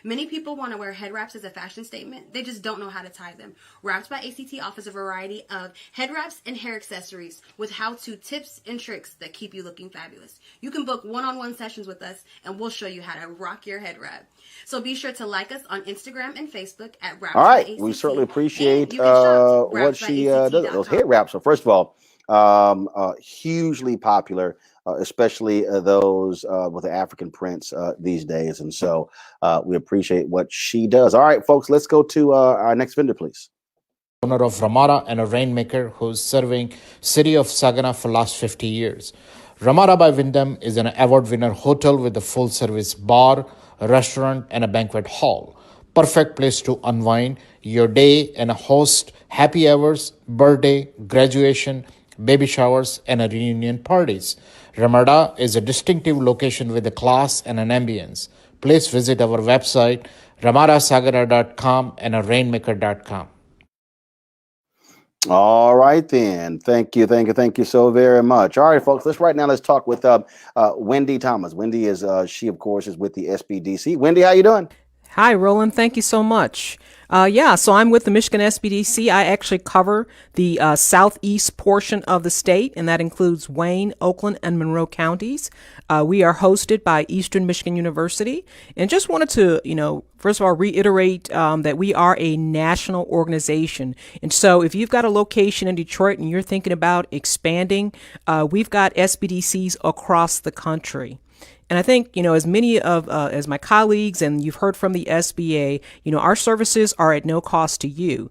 S16: Many people want to wear head wraps as a fashion statement. They just don't know how to tie them. Wrapped by ACT offers a variety of head wraps and hair accessories with how-to tips and tricks that keep you looking fabulous. You can book one-on-one sessions with us, and we'll show you how to rock your head wrap. So be sure to like us on Instagram and Facebook at Wrapped
S2: All right,
S16: by ACT.
S2: we certainly appreciate what she does. Those head wraps. So first of all, hugely popular, especially those with the African prints these days. And so we appreciate what she does. All right, folks, let's go to our next vendor, please.
S17: Owner of Ramada and a rainmaker who's serving city of Saginaw for last 50 years. Ramada by Wyndham is an award winner hotel with a full service bar, restaurant, and a banquet hall. Perfect place to unwind your day and host happy hours, birthday, graduation, baby showers, and reunion parties. Ramada is a distinctive location with a class and an ambience. Please visit our website, ramadasagara.com and rainmaker.com.
S2: All right, then. Thank you so very much. All right, folks. Let's talk with Wendy Thomas. Wendy is she, of course, is with the SBDC. Wendy, how you doing?
S4: Hi, Roland. Thank you so much. So I'm with the Michigan SBDC. I actually cover the southeast portion of the state, and that includes Wayne, Oakland, and Monroe counties. We are hosted by Eastern Michigan University, and just wanted to, first of all, reiterate that we are a national organization. And so if you've got a location in Detroit and you're thinking about expanding, we've got SBDCs across the country. And I think, as many of, as my colleagues and you've heard from the SBA, our services are at no cost to you.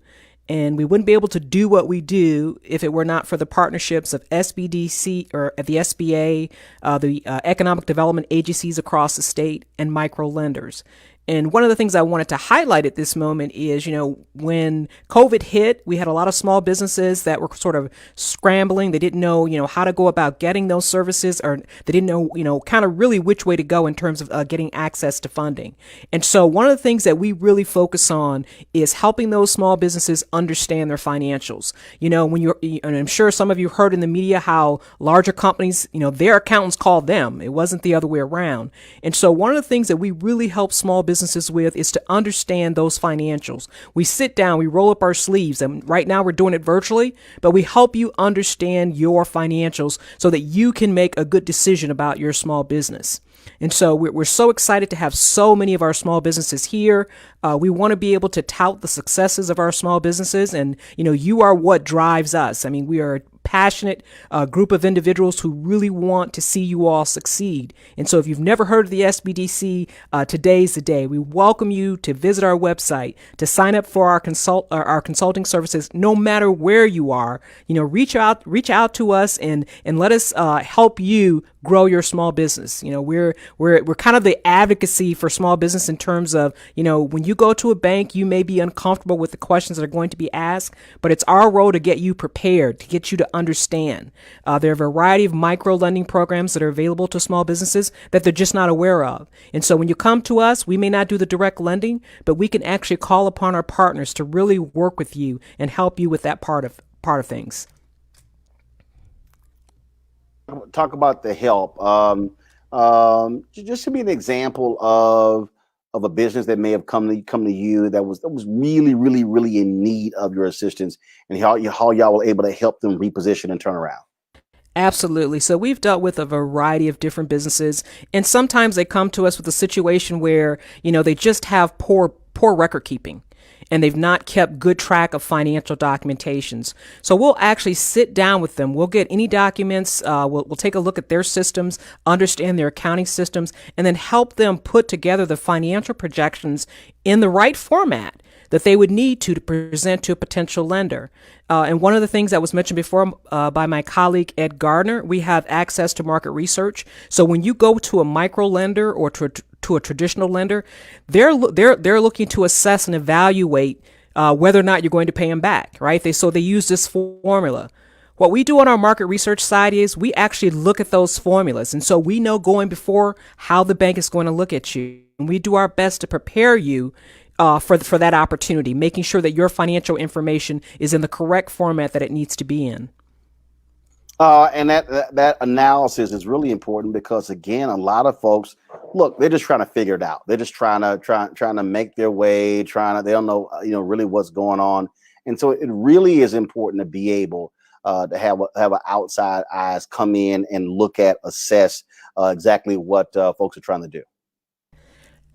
S4: And we wouldn't be able to do what we do if it were not for the partnerships of SBDC or at the SBA, the economic development agencies across the state, and micro lenders. And one of the things I wanted to highlight at this moment is, when COVID hit, we had a lot of small businesses that were sort of scrambling. They didn't know, how to go about getting those services, or they didn't know, kind of really which way to go in terms of getting access to funding. And so one of the things that we really focus on is helping those small businesses understand their financials. And I'm sure some of you heard in the media how larger companies, their accountants called them. It wasn't the other way around. And so one of the things that we really help small businesses with is to understand those financials. We sit down, we roll up our sleeves, and right now we're doing it virtually, but we help you understand your financials so that you can make a good decision about your small business. And so we're so excited to have so many of our small businesses here. We want to be able to tout the successes of our small businesses, and you are what drives us. I mean, we are passionate group of individuals who really want to see you all succeed. And so if you've never heard of the SBDC, today's the day. We welcome you to visit our website, to sign up for our consulting services, no matter where you are. Reach out to us and let us help you grow your small business. We're kind of the advocacy for small business in terms of, when you go to a bank, you may be uncomfortable with the questions that are going to be asked, but it's our role to get you prepared, to get you to understand. There are a variety of micro lending programs that are available to small businesses that they're just not aware of. And so when you come to us, we may not do the direct lending, but we can actually call upon our partners to really work with you and help you with that part of things.
S2: Talk about the help. Just to be an example of a business that may have come to you that was really in need of your assistance, and how y'all were able to help them reposition and turn around.
S4: Absolutely. So we've dealt with a variety of different businesses, and sometimes they come to us with a situation where, they just have poor record keeping, and they've not kept good track of financial documentations. So we'll actually sit down with them. We'll get any documents. We'll take a look at their systems, understand their accounting systems, and then help them put together the financial projections in the right format that they would need to present to a potential lender. And one of the things that was mentioned before by my colleague, Ed Gardner, we have access to market research. So when you go to a micro lender or to a traditional lender, they're looking to assess and evaluate whether or not you're going to pay them back, right? They use this formula. What we do on our market research side is we actually look at those formulas. And so we know going before how the bank is going to look at you. And we do our best to prepare you for that opportunity, making sure that your financial information is in the correct format that it needs to be in.
S2: And that analysis is really important because, again, a lot of folks, look, they're just trying to figure it out. They're just trying to make their way, they don't know, really what's going on. And so it really is important to be able to have an outside eyes come in and look at, assess exactly what folks are trying to do.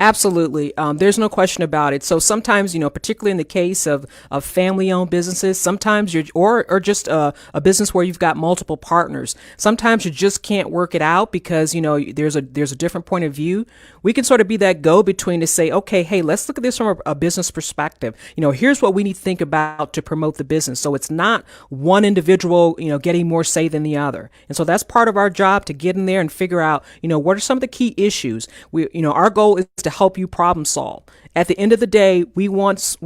S4: Absolutely. There's no question about it. So sometimes, particularly in the case of family-owned businesses, sometimes or just a business where you've got multiple partners, sometimes you just can't work it out because, there's a different point of view. We can sort of be that go-between to say, okay, hey, let's look at this from a business perspective. Here's what we need to think about to promote the business. So it's not one individual, getting more say than the other. And so that's part of our job, to get in there and figure out, what are some of the key issues. Our goal is to help you problem solve. At the end of the day, we want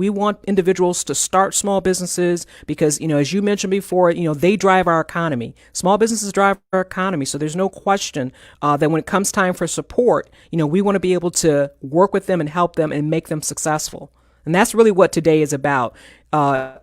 S4: individuals to start small businesses because, as you mentioned before, they drive our economy. Small businesses drive our economy. So there's no question that when it comes time for support, we want to be able to work with them and help them and make them successful. And that's really what today is about. And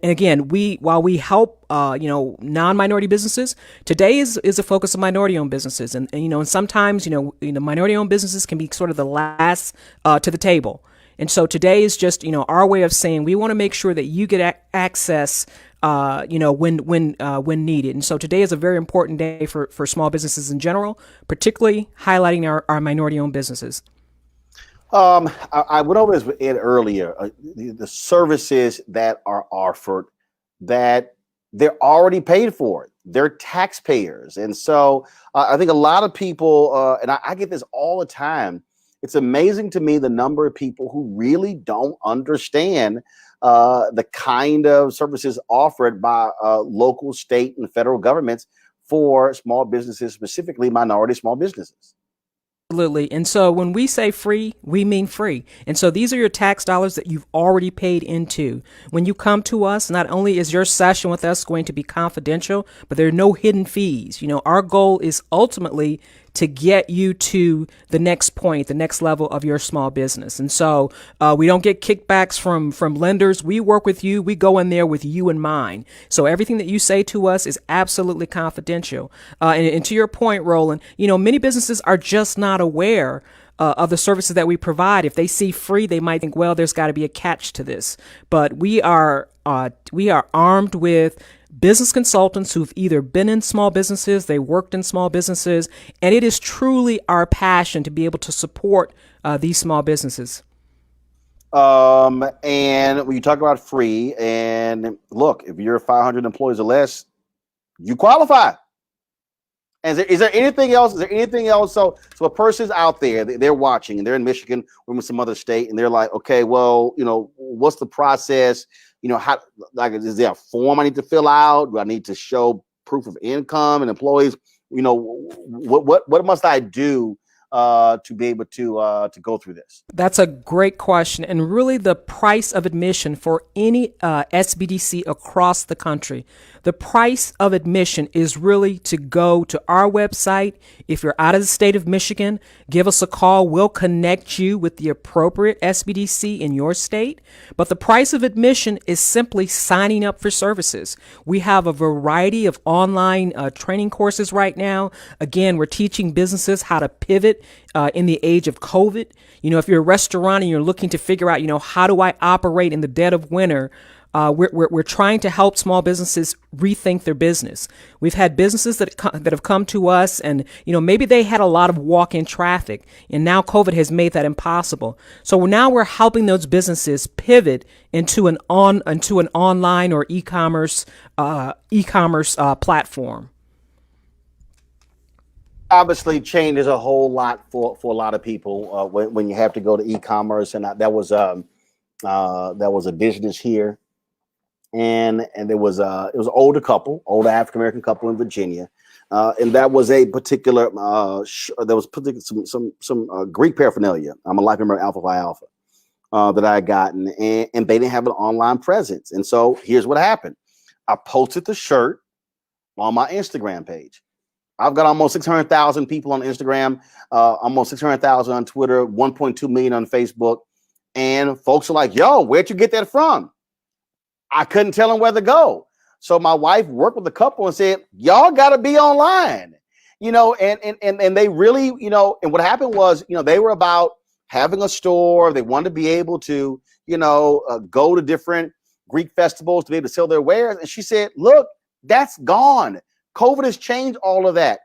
S4: again, while we help, non-minority businesses, today is a focus of minority-owned businesses. And sometimes, minority-owned businesses can be sort of the last to the table. And so today is just, our way of saying we want to make sure that you get access, when needed. And so today is a very important day for small businesses in general, particularly highlighting our minority-owned businesses.
S2: I went over this with Ed earlier. The services that are offered, that they're already paid for. They're taxpayers, and so I think a lot of people, and I get this all the time. It's amazing to me the number of people who really don't understand the kind of services offered by local, state, and federal governments for small businesses, specifically minority small businesses.
S4: Absolutely. And so when we say free, we mean free. And so these are your tax dollars that you've already paid into. When you come to us, not only is your session with us going to be confidential, but there are no hidden fees. Our goal is ultimately to get you to the next point, the next level of your small business. And so we don't get kickbacks from lenders. We work with you. We go in there with you in mind. So everything that you say to us is absolutely confidential. And to your point, Roland, many businesses are just not aware of the services that we provide. If they see free, they might think, well, there's got to be a catch to this. But we are armed with business consultants who've either been in small businesses, they worked in small businesses, and it is truly our passion to be able to support these small businesses.
S2: And when you talk about free, and look, if you're 500 employees or less, you qualify. And is there anything else? Is there anything else? So a person's out there, they're watching, and they're in Michigan or in some other state, and they're like, okay, well, what's the process? How, is there a form I need to fill out? Do I need to show proof of income and employees? What must I do to be able to go through this?
S4: That's a great question. And really the price of admission for any SBDC across the country, the price of admission is really to go to our website. If you're out of the state of Michigan, give us a call. We'll connect you with the appropriate SBDC in your state. But the price of admission is simply signing up for services. We have a variety of online training courses right now. Again, we're teaching businesses how to pivot in the age of COVID. If you're a restaurant and you're looking to figure out, how do I operate in the dead of winter? We're trying to help small businesses rethink their business. We've had businesses that have come to us, and maybe they had a lot of walk-in traffic, and now COVID has made that impossible. So now we're helping those businesses pivot into an online or e-commerce platform.
S2: Obviously, changes a whole lot for a lot of people when you have to go to e-commerce, and that was a business here. And there was it was an older African American couple in Virginia, and that was a particular there was some Greek paraphernalia. I'm a life member of Alpha Phi Alpha that I had gotten, and they didn't have an online presence. And so here's what happened: I posted the shirt on my Instagram page. I've got almost 600,000 people on Instagram, almost 600,000 on Twitter, 1.2 million on Facebook, and folks are like, "Yo, where'd you get that from?" I couldn't tell them where to go. So my wife worked with the couple and said, y'all got to be online, and they really, and what happened was, they were about having a store. They wanted to be able to, go to different Greek festivals to be able to sell their wares. And she said, look, that's gone. COVID has changed all of that.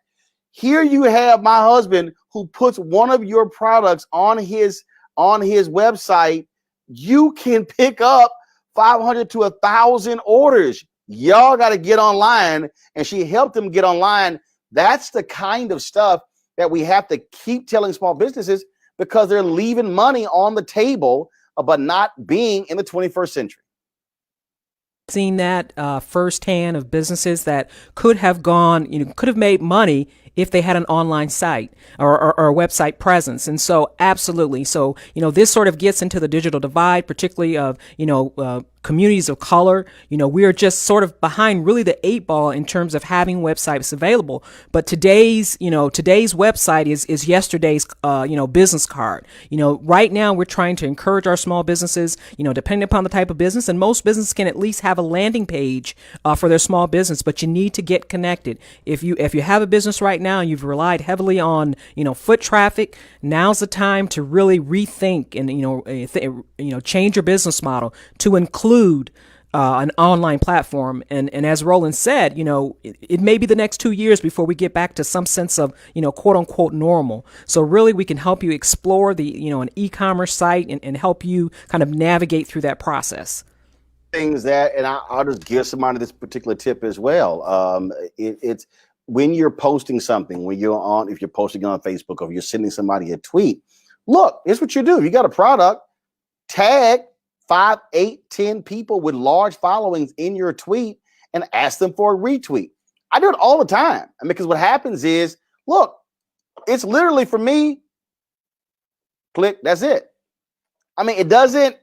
S2: Here you have my husband who puts one of your products on his website. You can pick up 500 to 1,000 orders. Y'all got to get online. And she helped them get online. That's the kind of stuff that we have to keep telling small businesses, because they're leaving money on the table, but not being in the 21st century.
S4: Seen that firsthand of businesses that could have gone, could have made money if they had an online site or a website presence. And so absolutely. So, this sort of gets into the digital divide, particularly of, communities of color. We are just sort of behind really the 8 ball in terms of having websites available. But today's website is yesterday's, business card. Right now we're trying to encourage our small businesses, depending upon the type of business, and most businesses can at least have a landing page for their small business, but you need to get connected. If you have a business right now and you've relied heavily on, foot traffic, now's the time to really rethink and, change your business model to include an online platform. And as Roland said, it may be the next 2 years before we get back to some sense of, quote unquote normal. So really we can help you explore an e-commerce site and help you kind of navigate through that process.
S2: Things that, and I'll just give somebody this particular tip as well. It's when you're posting something, if you're posting on Facebook, or if you're sending somebody a tweet, look, here's what you do. If you got a product, tag 5, 8, 10 people with large followings in your tweet and ask them for a retweet. I do it all the time. Because what happens is, look, it's literally for me, click, that's it. It doesn't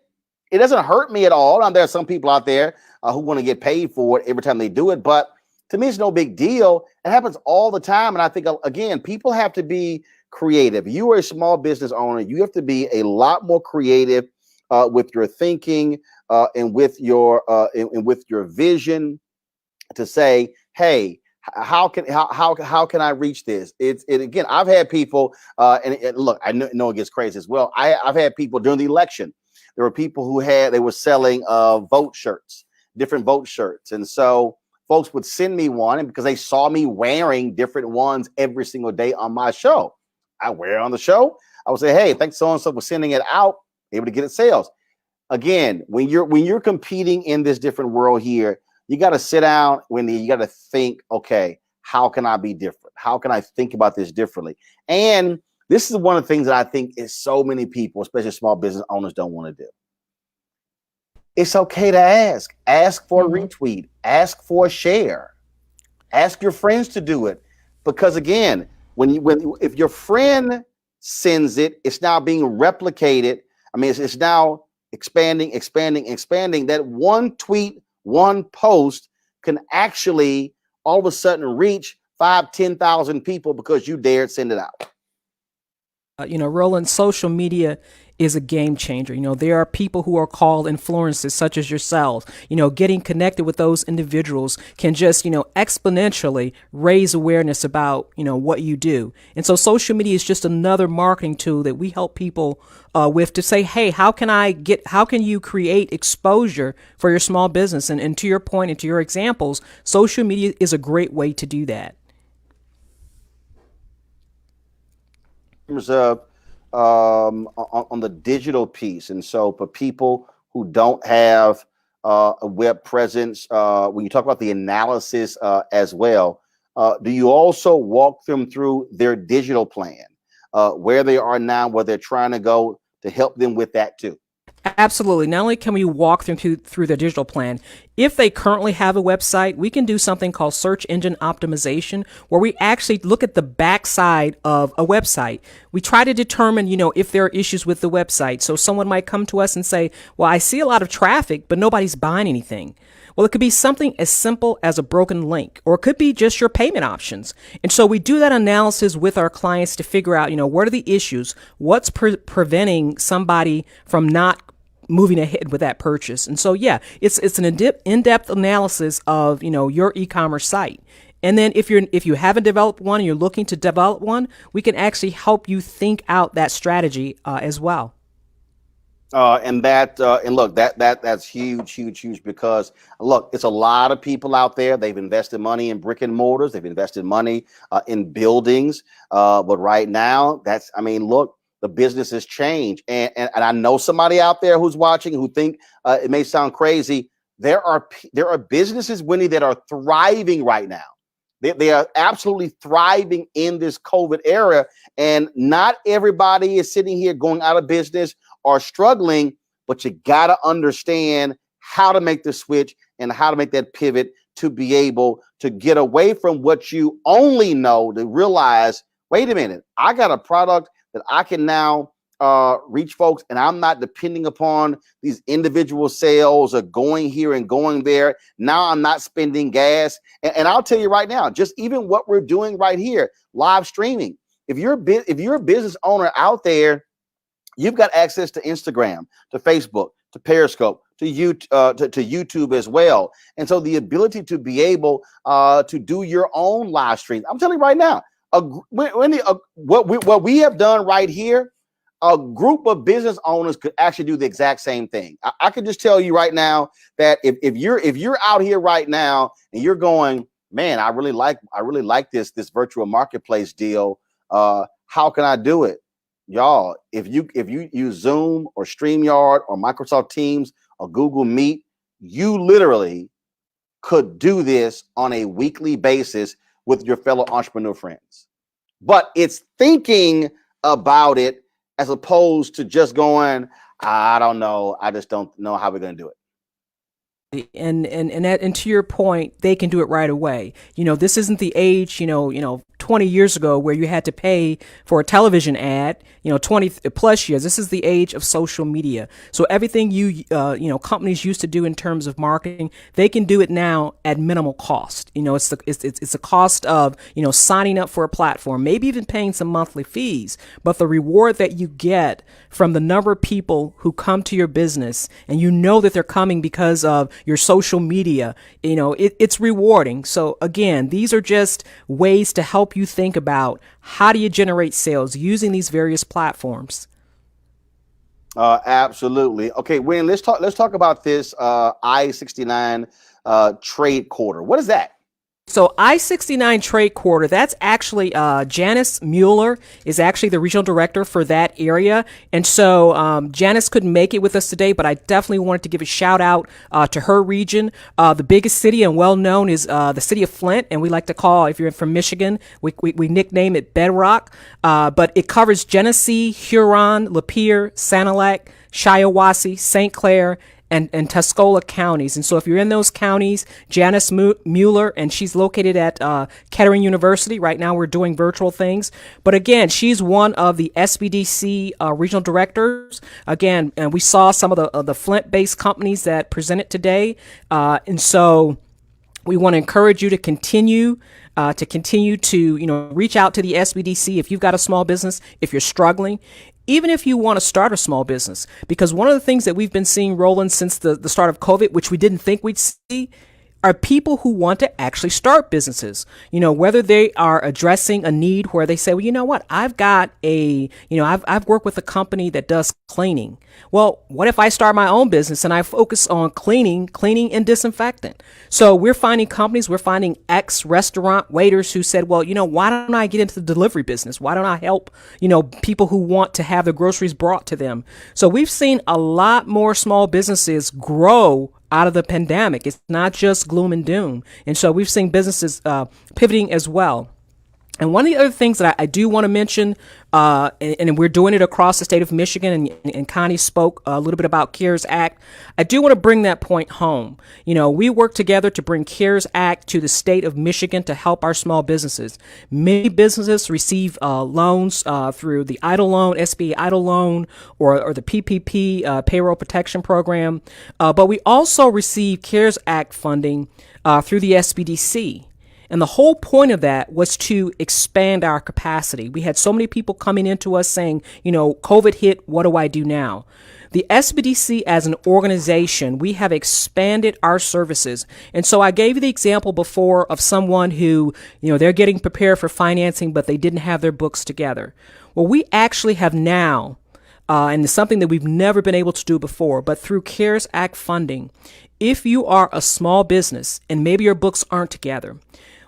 S2: hurt me at all. Now, there are some people out there who want to get paid for it every time they do it, but to me, it's no big deal. It happens all the time. And I think, again, people have to be creative. You are a small business owner. You have to be a lot more creative with your thinking and with your vision to say, hey, how can I reach this? Again, I've had people and look, I know it gets crazy as well. I've had people during the election. There were people who they were selling different vote shirts, and so folks would send me one, and because they saw me wearing different ones every single day on my show, I wear it on the show. I would say, hey, thanks so and so for sending it out, able to get it sales. Again, when you're competing in this different world here, you got to sit down, Wendy, you got to think, okay, how can I be different? How can I think about this differently? And this is one of the things that I think is so many people, especially small business owners, don't want to do. It's okay to ask for a retweet, ask for a share, ask your friends to do it. Because again, if your friend sends it, it's now being replicated. It's now expanding. That one tweet, one post can actually all of a sudden reach 5,000, 10,000 people because you dared send it out.
S4: Roland, social media is a game changer. There are people who are called influencers such as yourselves. Getting connected with those individuals can just, exponentially raise awareness about, what you do. And so social media is just another marketing tool that we help people with to say, hey, how can you create exposure for your small business? And to your point and to your examples, social media is a great way to do that.
S2: Terms of on the digital piece, and so for people who don't have a web presence, when you talk about the analysis as well, do you also walk them through their digital plan, where they are now, where they're trying to go, to help them with that too?
S4: Absolutely. Not only can we walk them through their digital plan, if they currently have a website, we can do something called search engine optimization, where we actually look at the backside of a website. We try to determine, if there are issues with the website. So someone might come to us and say, well, I see a lot of traffic, but nobody's buying anything. Well, it could be something as simple as a broken link, or it could be just your payment options. And so we do that analysis with our clients to figure out, what are the issues? What's preventing somebody from not moving ahead with that purchase? And so, yeah, it's an in-depth analysis of, your e-commerce site. And then if you haven't developed one and you're looking to develop one, we can actually help you think out that strategy as well.
S2: And look, that's huge, because look, it's a lot of people out there. They've invested money in brick and mortars. They've invested money in buildings. But right now, look, the business has changed. And I know somebody out there who's watching who think it may sound crazy. There are businesses, Winnie, that are thriving right now. They are absolutely thriving in this COVID era. And not everybody is sitting here going out of business or struggling, but you got to understand how to make the switch and how to make that pivot to be able to get away from what you only know to realize, wait a minute, I got a product that I can now reach folks, and I'm not depending upon these individual sales or going here and going there. Now I'm not spending gas. And I'll tell you right now, just even what we're doing right here, live streaming. If you're a business owner out there, you've got access to Instagram, to Facebook, to Periscope, to YouTube as well. And so the ability to be able to do your own live streams. I'm telling you right now, what we have done right here, a group of business owners could actually do the exact same thing. I can just tell you right now that if you're out here right now and you're going, man, I really like this virtual marketplace deal. How can I do it? Y'all, if you use Zoom or StreamYard or Microsoft Teams or Google Meet, you literally could do this on a weekly basis with your fellow entrepreneur friends. But it's thinking about it as opposed to just going, I don't know, I just don't know how we're going to do it.
S4: And to your point, they can do it right away. This isn't the age, 20 years ago where you had to pay for a television ad, 20 plus years. This is the age of social media. So everything companies used to do in terms of marketing, they can do it now at minimal cost. It's the cost of, signing up for a platform, maybe even paying some monthly fees, but the reward that you get from the number of people who come to your business and that they're coming because of your social media, it's rewarding. So again, these are just ways to help you think about how do you generate sales using these various platforms.
S2: Absolutely. Okay, Wayne, let's talk about this I-69 trade quarter. What is that?
S4: So I-69 Trade Quarter, that's actually Janice Mueller is actually the regional director for that area. And so Janice couldn't make it with us today, but I definitely wanted to give a shout out to her region. The biggest city and well known is the city of Flint. And we like to call, if you're from Michigan, we nickname it Bedrock. But it covers Genesee, Huron, Lapeer, Sanilac, Shiawassee, St. Clair, and Tuscola counties. And so if you're in those counties, Janice Mueller, and she's located at Kettering University. Right now we're doing virtual things. But again, she's one of the SBDC regional directors. Again, and we saw some of the Flint-based companies that presented today. And so we want to encourage you to continue to reach out to the SBDC if you've got a small business, if you're struggling, even if you want to start a small business. Because one of the things that we've been seeing, Roland, since the start of COVID, which we didn't think we'd see, are people who want to actually start businesses, whether they are addressing a need where they say, well, you know what, I've got I've worked with a company that does cleaning. Well, what if I start my own business and I focus on cleaning and disinfectant? So we're finding ex-restaurant waiters who said, well, why don't I get into the delivery business? Why don't I help, people who want to have their groceries brought to them? So we've seen a lot more small businesses grow out of the pandemic. It's not just gloom and doom. And so we've seen businesses pivoting as well. And one of the other things that I do want to mention, and we're doing it across the state of Michigan, and Connie spoke a little bit about CARES Act. I do want to bring that point home. We work together to bring CARES Act to the state of Michigan to help our small businesses. Many businesses receive loans through the EIDL loan, SBA EIDL loan, or the PPP payroll protection program. But we also receive CARES Act funding through the SBDC. And the whole point of that was to expand our capacity. We had so many people coming into us saying, COVID hit, what do I do now? The SBDC as an organization, we have expanded our services. And so I gave you the example before of someone who, they're getting prepared for financing, but they didn't have their books together. Well, we actually have now, and it's something that we've never been able to do before, but through CARES Act funding, if you are a small business and maybe your books aren't together,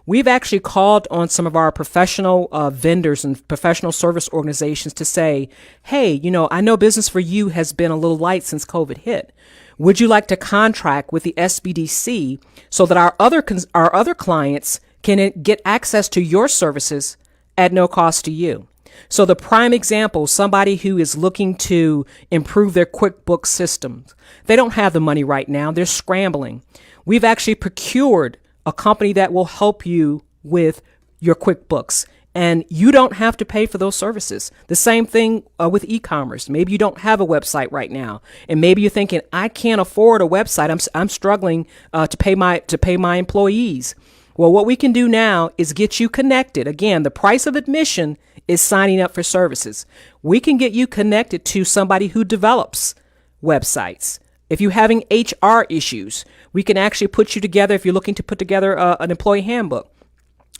S4: we've actually called on some of our professional vendors and professional service organizations to say, hey, I know business for you has been a little light since COVID hit. Would you like to contract with the SBDC so that our other clients can get access to your services at no cost to you? So the prime example, somebody who is looking to improve their QuickBooks systems. They don't have the money right now. They're scrambling. We've actually procured a company that will help you with your QuickBooks. And you don't have to pay for those services. The same thing with e-commerce. Maybe you don't have a website right now, and maybe you're thinking, I can't afford a website. I'm struggling to pay my employees. Well, what we can do now is get you connected. Again, the price of admission is signing up for services. We can get you connected to somebody who develops websites. If you're having HR issues, we can actually put you together. If you're looking to put together an employee handbook.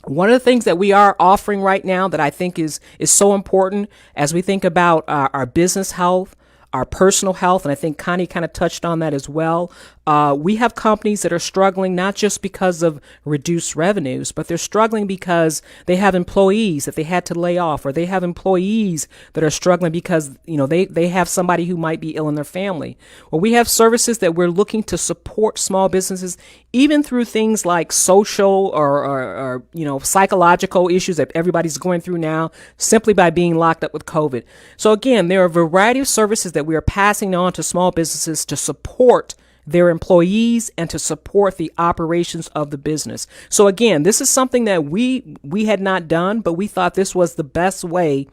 S4: One of the things that we are offering right now that I think is so important as we think about our business health, our personal health, and I think Connie kind of touched on that as well. We have companies that are struggling not just because of reduced revenues, but they're struggling because they have employees that they had to lay off, or they have employees that are struggling because they have somebody who might be ill in their family. Well, we have services that we're looking to support small businesses, even through things like social or psychological issues that everybody's going through now, simply by being locked up with COVID. So again, there are a variety of services that we are passing on to small businesses to support their employees and to support the operations of the business. So again, this is something that we had not done, but we thought this was the best way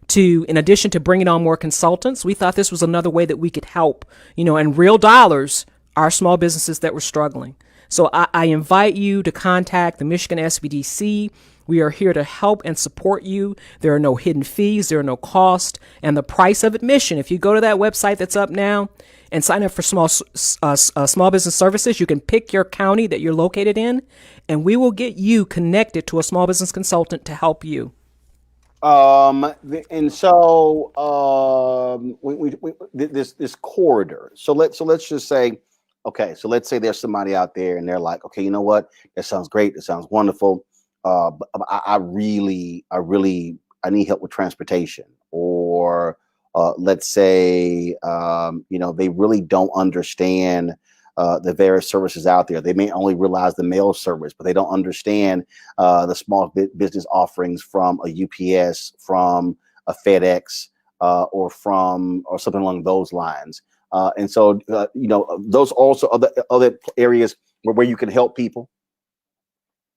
S4: to, in addition to bringing on more consultants, we thought this was another way that we could help, in real dollars, our small businesses that were struggling. So I invite you to contact the Michigan SBDC. We are here to help and support you. There are no hidden fees. There are no costs. And the price of admission, if you go to that website that's up now and sign up for small business services, you can pick your county that you're located in, and we will get you connected to a small business consultant to help you.
S2: And so this corridor. So let's just say, okay, so let's say there's somebody out there and they're like, okay, you know what? That sounds great. That sounds wonderful. But I need help with transportation, or let's say, they really don't understand the various services out there. They may only realize the mail service, but they don't understand the small business offerings from a UPS, from a FedEx, or something along those lines. And so, those also other areas where you can help people.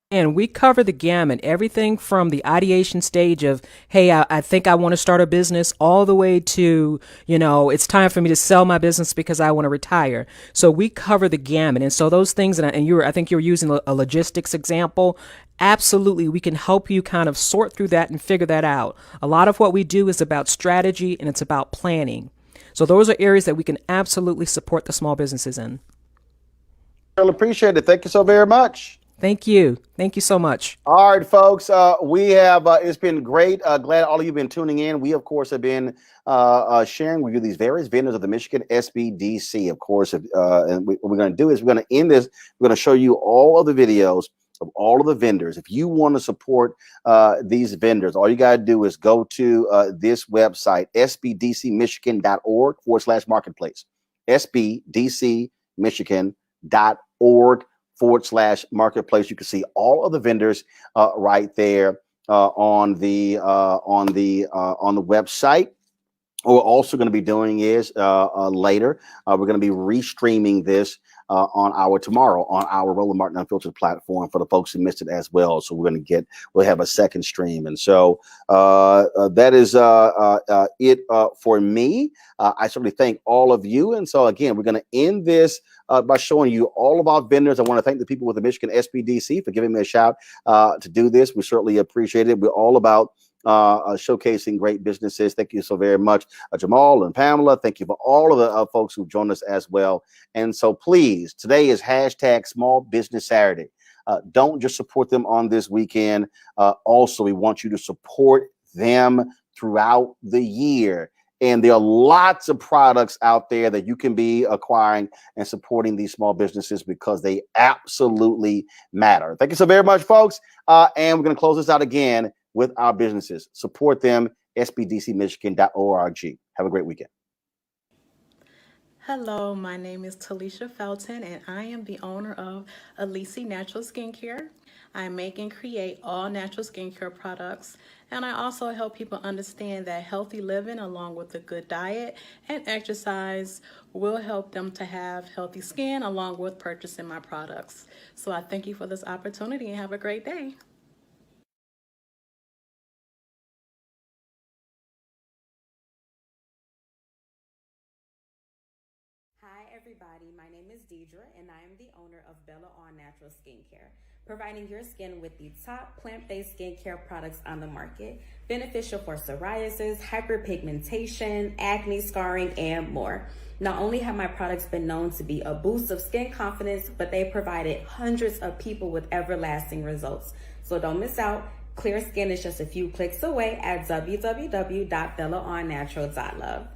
S4: And we cover the gamut, everything from the ideation stage of, hey, I think I want to start a business, all the way to, it's time for me to sell my business because I want to retire. So we cover the gamut. And so those things, I think you're using a logistics example. Absolutely, we can help you kind of sort through that and figure that out. A lot of what we do is about strategy, and it's about planning. So those are areas that we can absolutely support the small businesses in.
S2: I'll appreciate it. Thank you so very much.
S4: Thank you. Thank you so much.
S2: All right, folks. We have, it's been great. Glad all of you have been tuning in. We, of course, have been sharing with you these various vendors of the Michigan SBDC, of course. And what we're going to do is we're going to end this. We're going to show you all of the videos of all of the vendors. If you want to support these vendors, all you got to do is go to this website, sbdcmichigan.org/marketplace. sbdcmichigan.org/marketplace. You can see all of the vendors right there on the website. What we're also going to be doing is later, we're going to be restreaming this tomorrow on our Roland Martin Unfiltered platform for the folks who missed it as well. So we'll have a second stream. And so that is it for me. I certainly thank all of you. And so again, we're going to end this by showing you all of our vendors. I want to thank the people with the Michigan SBDC for giving me a shout to do this. We certainly appreciate it. We're all about showcasing great businesses. Thank you so very much, Jamal and Pamela. Thank you for all of the folks who've joined us as well. And so please, today is #Small Business Saturday. Don't just support them on this weekend. Also, we want you to support them throughout the year. And there are lots of products out there that you can be acquiring and supporting these small businesses because they absolutely matter. Thank you so very much, folks. And we're going to close this out again with our businesses. Support them, sbdcmichigan.org. Have a great weekend.
S5: Hello, my name is Talisha Felton, and I am the owner of Elise Natural Skincare. I make and create all natural skincare products, and I also help people understand that healthy living along with a good diet and exercise will help them to have healthy skin along with purchasing my products. So I thank you for this opportunity and have a great day.
S12: Hi everybody, my name is Deidre and I am the owner of Bella All Natural Skincare, providing your skin with the top plant-based skincare products on the market, beneficial for psoriasis, hyperpigmentation, acne, scarring, and more. Not only have my products been known to be a boost of skin confidence, but they provided hundreds of people with everlasting results. So don't miss out. Clear skin is just a few clicks away at www.bellaonnatural.love.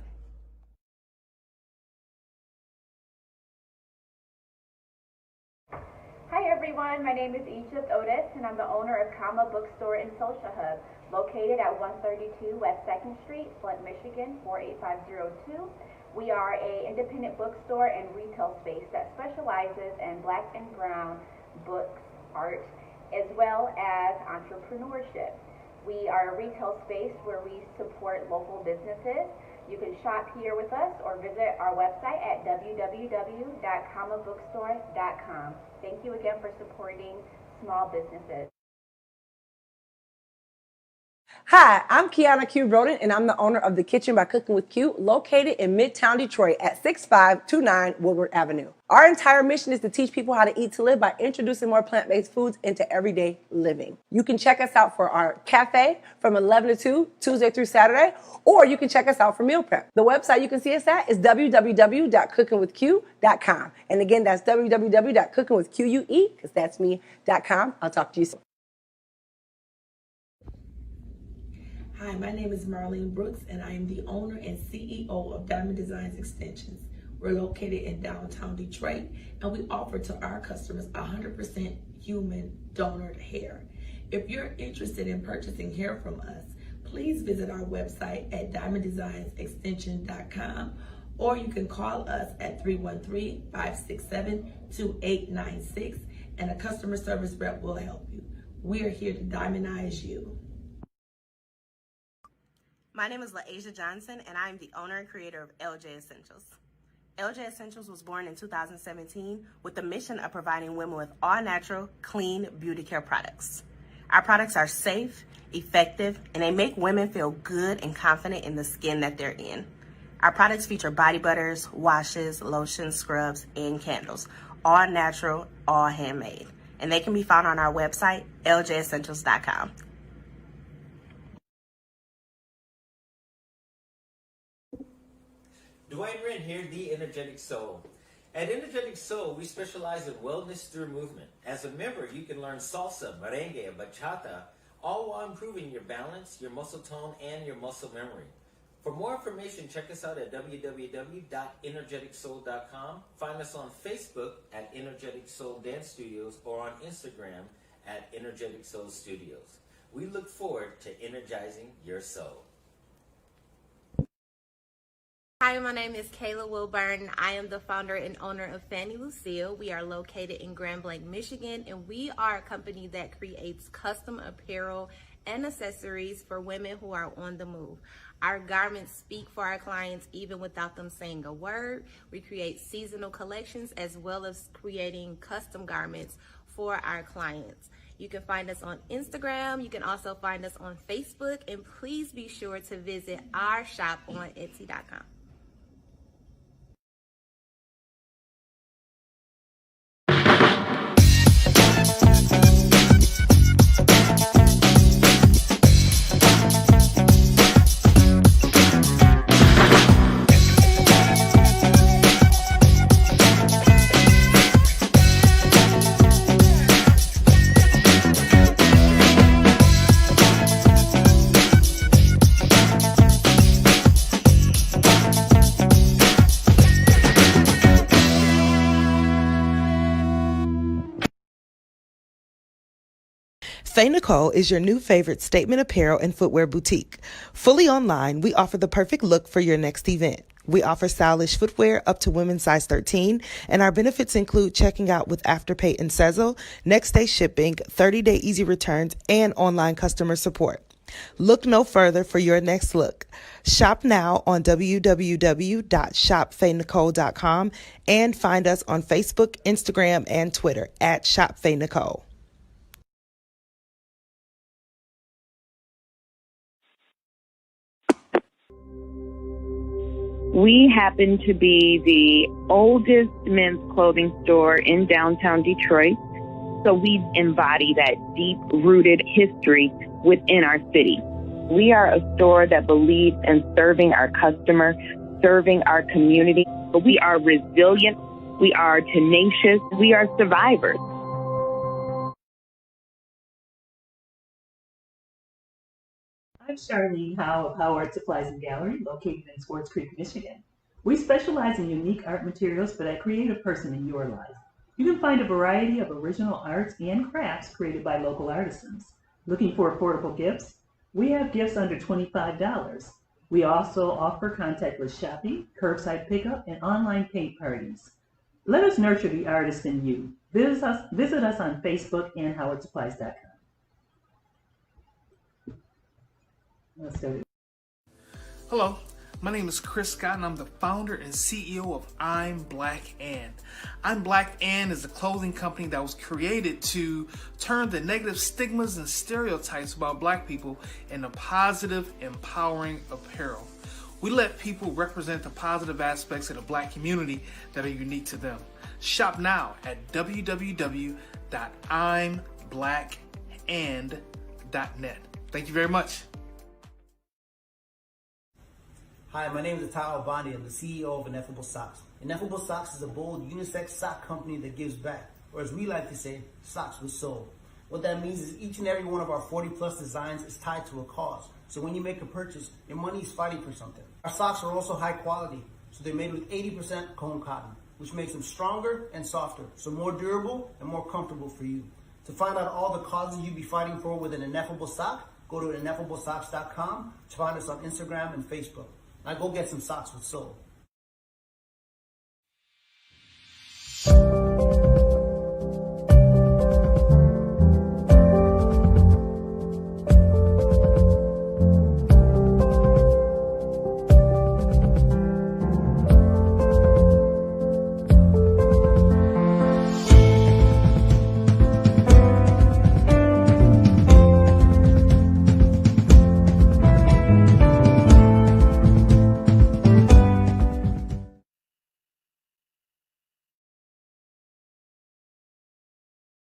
S18: Hi everyone, my name is Egypt Otis and I'm the owner of Comma Bookstore and Social Hub, located at 132 West 2nd Street, Flint, Michigan, 48502. We are an independent bookstore and retail space that specializes in black and brown books, art, as well as entrepreneurship. We are a retail space where we support local businesses. You can shop here with us or visit our website at www.commabookstore.com. Thank you again for supporting small businesses.
S19: Hi, I'm Kiana Q. Roden, and I'm the owner of The Kitchen by Cooking with Q, located in Midtown Detroit at 6529 Woodward Avenue. Our entire mission is to teach people how to eat to live by introducing more plant-based foods into everyday living. You can check us out for our cafe from 11 to 2, Tuesday through Saturday, or you can check us out for meal prep. The website you can see us at is www.cookingwithq.com. And again, that's www.cookingwithque, because that's me.com. I'll talk to you soon.
S20: Hi, my name is Marlene Brooks, and I am the owner and CEO of Diamond Designs Extensions. We're located in downtown Detroit, and we offer to our customers 100% human donored hair. If you're interested in purchasing hair from us, please visit our website at diamonddesignsextension.com, or you can call us at 313-567-2896, and a customer service rep will help you. We are here to diamondize you.
S21: My name is LaAsia Johnson, and I am the owner and creator of LJ Essentials. LJ Essentials was born in 2017 with the mission of providing women with all-natural, clean beauty care products. Our products are safe, effective, and they make women feel good and confident in the skin that they're in. Our products feature body butters, washes, lotions, scrubs, and candles, all natural, all handmade. And they can be found on our website, ljessentials.com.
S22: Dwayne Wren here, The Energetic Soul. At Energetic Soul, we specialize in wellness through movement. As a member, you can learn salsa, merengue, and bachata, all while improving your balance, your muscle tone, and your muscle memory. For more information, check us out at www.energeticsoul.com. Find us on Facebook at Energetic Soul Dance Studios or on Instagram at Energetic Soul Studios. We look forward to energizing your soul.
S12: Hi, my name is Kayla Wilburn. I am the founder and owner of Fannie Lucille. We are located in Grand Blanc, Michigan, and we are a company that creates custom apparel and accessories for women who are on the move. Our garments speak for our clients even without them saying a word. We create seasonal collections as well as creating custom garments for our clients. You can find us on Instagram. You can also find us on Facebook, and please be sure to visit our shop on Etsy.com.
S3: Faye Nicole is your new favorite statement apparel and footwear boutique. Fully online, we offer the perfect look for your next event. We offer stylish footwear up to women's size 13, and our benefits include checking out with Afterpay and Sezzle, next day shipping, 30-day easy returns, and online customer support. Look no further for your next look. Shop now on www.shopfayenicole.com and find us on Facebook, Instagram, and Twitter at ShopFayeNicole.
S6: We happen to be the oldest men's clothing store in downtown Detroit, so we embody that deep-rooted history within our city. We are a store that believes in serving our customer, serving our community. We are resilient, we are tenacious, we are survivors.
S7: I'm Charlene Howe of Howe Art Supplies and Gallery, located in Swartz Creek, Michigan. We specialize in unique art materials for that creative person in your life. You can find a variety of original arts and crafts created by local artisans. Looking for affordable gifts? We have gifts under $25. We also offer contactless shopping, curbside pickup, and online paint parties. Let us nurture the artist in you. Visit us on Facebook and howardsupplies.com.
S8: Hello, my name is Chris Scott and I'm the founder and CEO of I'm Black Ann. I'm Black Ann is a clothing company that was created to turn the negative stigmas and stereotypes about Black people into positive, empowering apparel. We let people represent the positive aspects of the Black community that are unique to them. Shop now at www.imblackann.net. Thank you very much.
S23: Hi, my name is Atao Bondi. I'm the CEO of Ineffable Socks. Ineffable Socks is a bold unisex sock company that gives back, or as we like to say, socks with soul. What that means is each and every one of our 40+ designs is tied to a cause. So when you make a purchase, your money is fighting for something. Our socks are also high quality, so they're made with 80% cone cotton, which makes them stronger and softer, so more durable and more comfortable for you. To find out all the causes you'd be fighting for with an Ineffable Sock, go to ineffablesocks.com to find us on Instagram and Facebook. Now go get some socks with soul.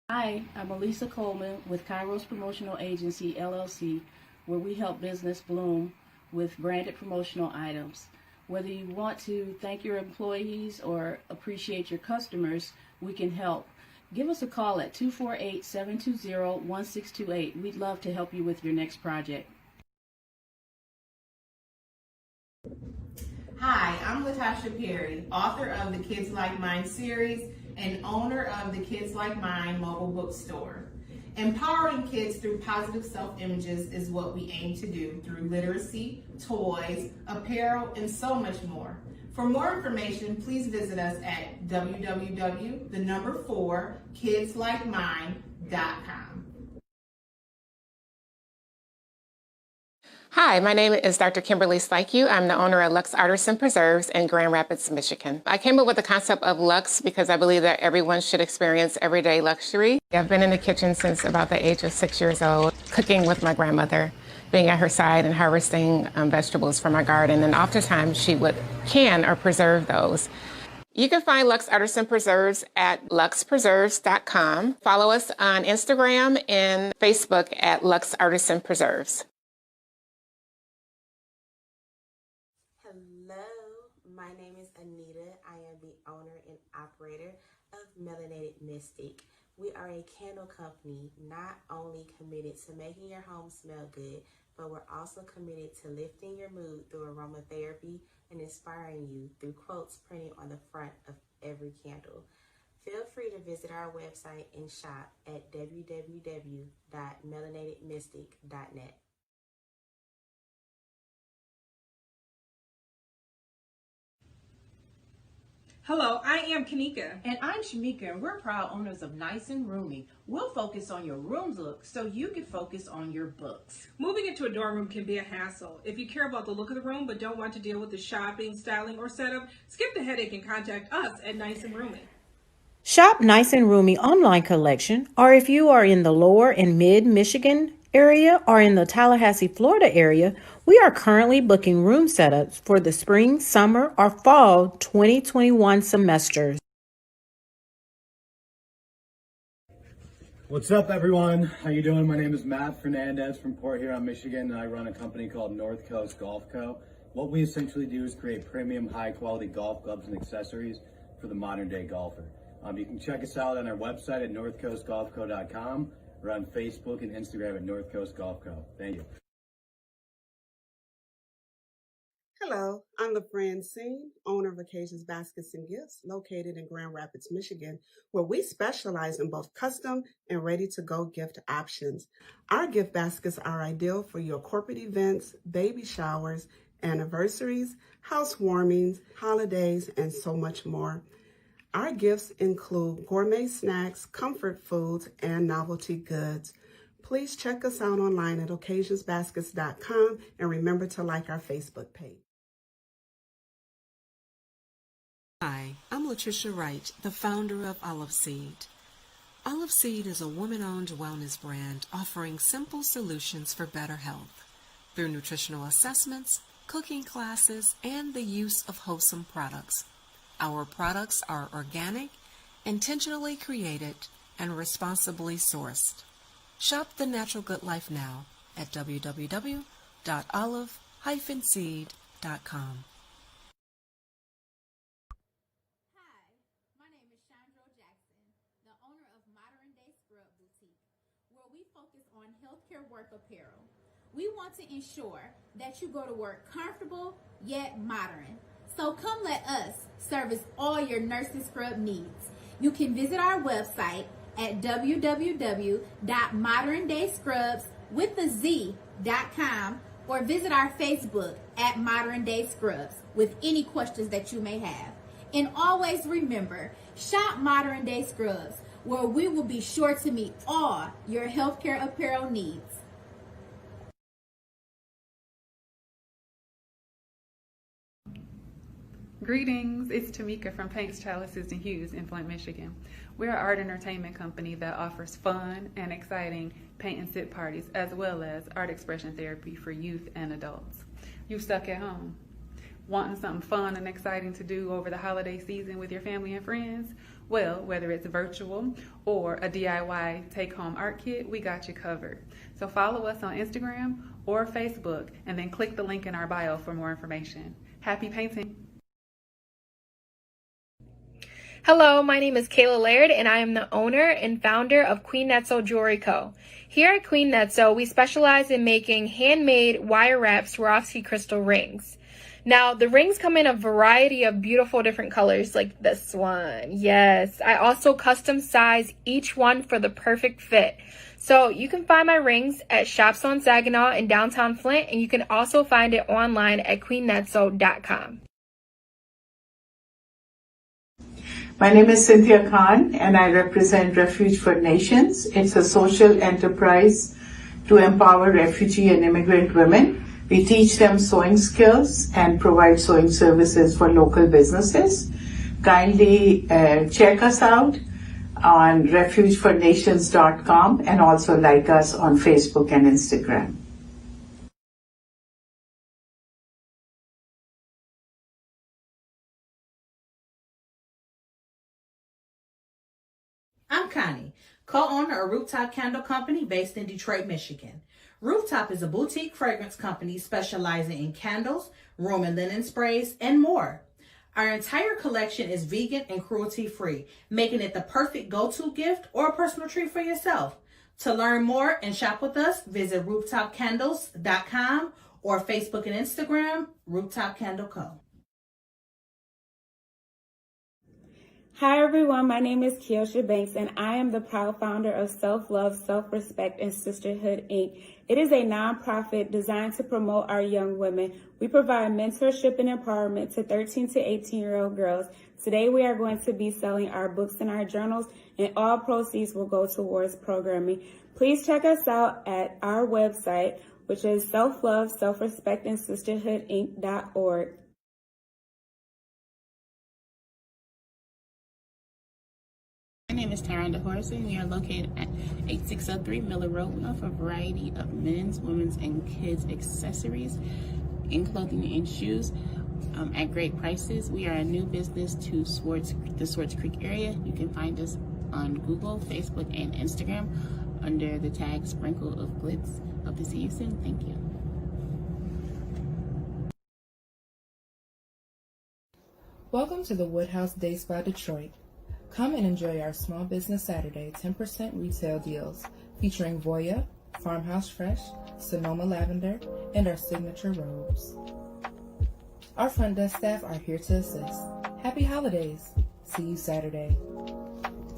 S24: Hi, I'm Elisa Coleman with Kairos Promotional Agency, LLC, where we help business bloom with branded promotional items. Whether you want to thank your employees or appreciate your customers, we can help. Give us a call at 248-720-1628. We'd love to help you with your next project.
S25: Hi, I'm Latasha Perry, author of the Kids Like Mine series and owner of the Kids Like Mine mobile bookstore. Empowering kids through positive self-images is what we aim to do through literacy, toys, apparel, and so much more. For more information, please visit us at www.kidslikemine.com.
S28: Hi, my name is Dr. Kimberly Slikey. I'm the owner of Lux Artisan Preserves in Grand Rapids, Michigan. I came up with the concept of Lux because I believe that everyone should experience everyday luxury. I've been in the kitchen since about the age of 6 years old, cooking with my grandmother, being at her side and harvesting vegetables from our garden. And oftentimes she would can or preserve those. You can find Lux Artisan Preserves at luxpreserves.com. Follow us on Instagram and Facebook at Lux Artisan Preserves.
S21: My name is Anita. I am the owner and operator of Melanated Mystic. We are a candle company not only committed to making your home smell good, but we're also committed to lifting your mood through aromatherapy and inspiring you through quotes printed on the front of every candle. Feel free to visit our website and shop at www.melanatedmystic.net.
S1: Hello, I am Kanika. And I'm Shamika, and we're proud owners of Nice and Roomy. We'll focus on your room's look so you can focus on your books.
S9: Moving into a dorm room can be a hassle. If you care about the look of the room but don't want to deal with the shopping, styling, or setup, skip the headache and contact us at Nice and Roomy.
S10: Shop Nice and Roomy online collection, or if you are in the lower and mid Michigan area or in the Tallahassee, Florida area, we are currently booking room setups for the spring, summer, or fall 2021 semesters.
S11: What's up, everyone? How you doing? My name is Matt Fernandez from Port Huron, Michigan, and I run a company called North Coast Golf Co. What we essentially do is create premium, high-quality golf clubs and accessories for the modern-day golfer. You can check us out on our website at northcoastgolfco.com or on Facebook and Instagram at North Coast Golf Co. Thank you.
S13: Hello, I'm LaFrancine, owner of Occasions Baskets and Gifts, located in Grand Rapids, Michigan, where we specialize in both custom and ready-to-go gift options. Our gift baskets are ideal for your corporate events, baby showers, anniversaries, housewarmings, holidays, and so much more. Our gifts include gourmet snacks, comfort foods, and novelty goods. Please check us out online at occasionsbaskets.com and remember to like our Facebook page.
S14: Hi, I'm Latricia Wright, the founder of Olive Seed. Olive Seed is a woman-owned wellness brand offering simple solutions for better health through nutritional assessments, cooking classes, and the use of wholesome products. Our products are organic, intentionally created, and responsibly sourced. Shop the Natural Good Life now at www.olive-seed.com.
S26: Healthcare work apparel. We want to ensure that you go to work comfortable yet modern. So come let us service all your nursing scrub needs. You can visit our website at www.moderndayscrubs.com or visit our Facebook at Modern Day Scrubs with any questions that you may have. And always remember, shop Modern Day Scrubs, where we will be sure to meet all your healthcare apparel needs.
S27: Greetings, it's Tamika from Paint Stylists and Hues in Flint, Michigan. We're an art entertainment company that offers fun and exciting paint and sip parties, as well as art expression therapy for youth and adults. You stuck at home, wanting something fun and exciting to do over the holiday season with your family and friends? Well, whether it's virtual or a DIY take-home art kit, we got you covered. So follow us on Instagram or Facebook, and then click the link in our bio for more information. Happy painting!
S29: Hello, my name is Kayla Laird, and I am the owner and founder of Queen Netso Jewelry Co. Here at Queen Netso, we specialize in making handmade wire wrap Swarovski crystal rings. Now, the rings come in a variety of beautiful different colors, like this one. Yes, I also custom size each one for the perfect fit. So you can find my rings at Shops on Saginaw in downtown Flint, and you can also find it online at queennetso.com.
S30: My name is Cynthia Khan, and I represent Refuge for Nations. It's a social enterprise to empower refugee and immigrant women. We teach them sewing skills and provide sewing services for local businesses. Kindly check us out on refugefornations.com and also like us on Facebook and Instagram.
S31: I'm Connie, co-owner of Rooftop Candle Company based in Detroit, Michigan. Rooftop is a boutique fragrance company specializing in candles, room and linen sprays, and more. Our entire collection is vegan and cruelty-free, making it the perfect go-to gift or a personal treat for yourself. To learn more and shop with us, visit rooftopcandles.com or Facebook and Instagram, Rooftop Candle Co.
S2: Hi everyone, my name is Kiosha Banks and I am the proud founder of Self-Love, Self-Respect, and Sisterhood, Inc. It is a nonprofit designed to promote our young women. We provide mentorship and empowerment to 13 to 18-year-old girls. Today we are going to be selling our books and our journals, and all proceeds will go towards programming. Please check us out at our website, which is self-love, self-respect, and sisterhoodinc.org.
S4: My name is Tyranda Horson. We are located at 8603 Miller Road. We offer a variety of men's, women's, and kids' accessories in clothing and shoes at great prices. We are a new business to the Swartz Creek area. You can find us on Google, Facebook, and Instagram under the tag Sprinkle of Glitz. Hope to see you soon. Thank you.
S5: Welcome to the Woodhouse Day Spa Detroit. Come and enjoy our Small Business Saturday 10% retail deals featuring Voya, Farmhouse Fresh, Sonoma Lavender, and our signature robes. Our front desk staff are here to assist. Happy holidays. See you Saturday.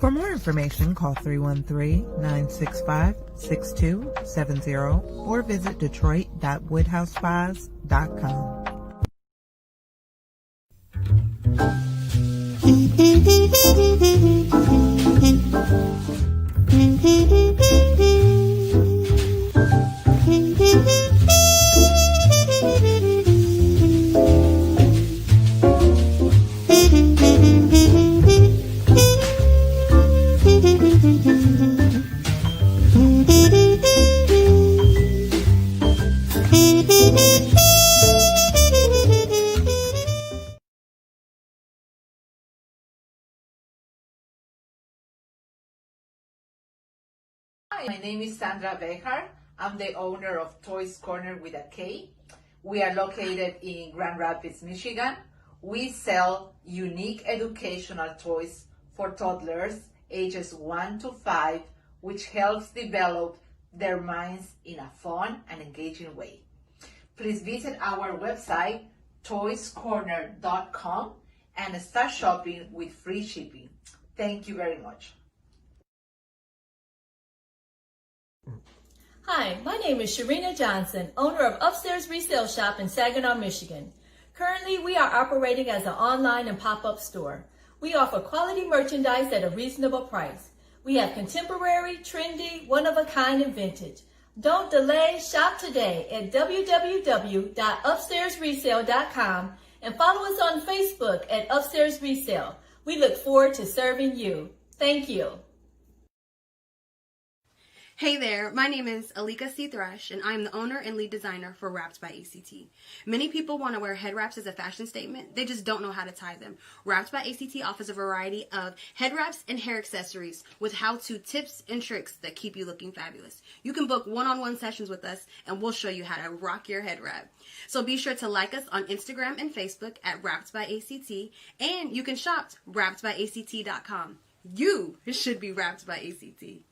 S12: For more information, call 313-965-6270 or visit detroit.woodhousespas.com.
S15: Hi, my name is Sandra Bejar. I'm the owner of Toys Corner with a K. We are located in Grand Rapids, Michigan. We sell unique educational toys for toddlers ages 1 to 5, which helps develop their minds in a fun and engaging way. Please visit our website, toyscorner.com, and start shopping with free shipping. Thank you very much.
S16: Hi, my name is Sharina Johnson, owner of Upstairs Resale Shop in Saginaw, Michigan. Currently, we are operating as an online and pop-up store. We offer quality merchandise at a reasonable price. We have contemporary, trendy, one-of-a-kind, and vintage. Don't delay, shop today at www.upstairsresale.com and follow us on Facebook at Upstairs Resale. We look forward to serving you. Thank you.
S17: Hey there, my name is Alika C. Thresh, and I'm the owner and lead designer for Wrapped by ACT. Many people want to wear head wraps as a fashion statement. They just don't know how to tie them. Wrapped by ACT offers a variety of head wraps and hair accessories with how-to tips and tricks that keep you looking fabulous. You can book one-on-one sessions with us, and we'll show you how to rock your head wrap. So be sure to like us on Instagram and Facebook at Wrapped by ACT, and you can shop wrappedbyact.com. You should be Wrapped by ACT.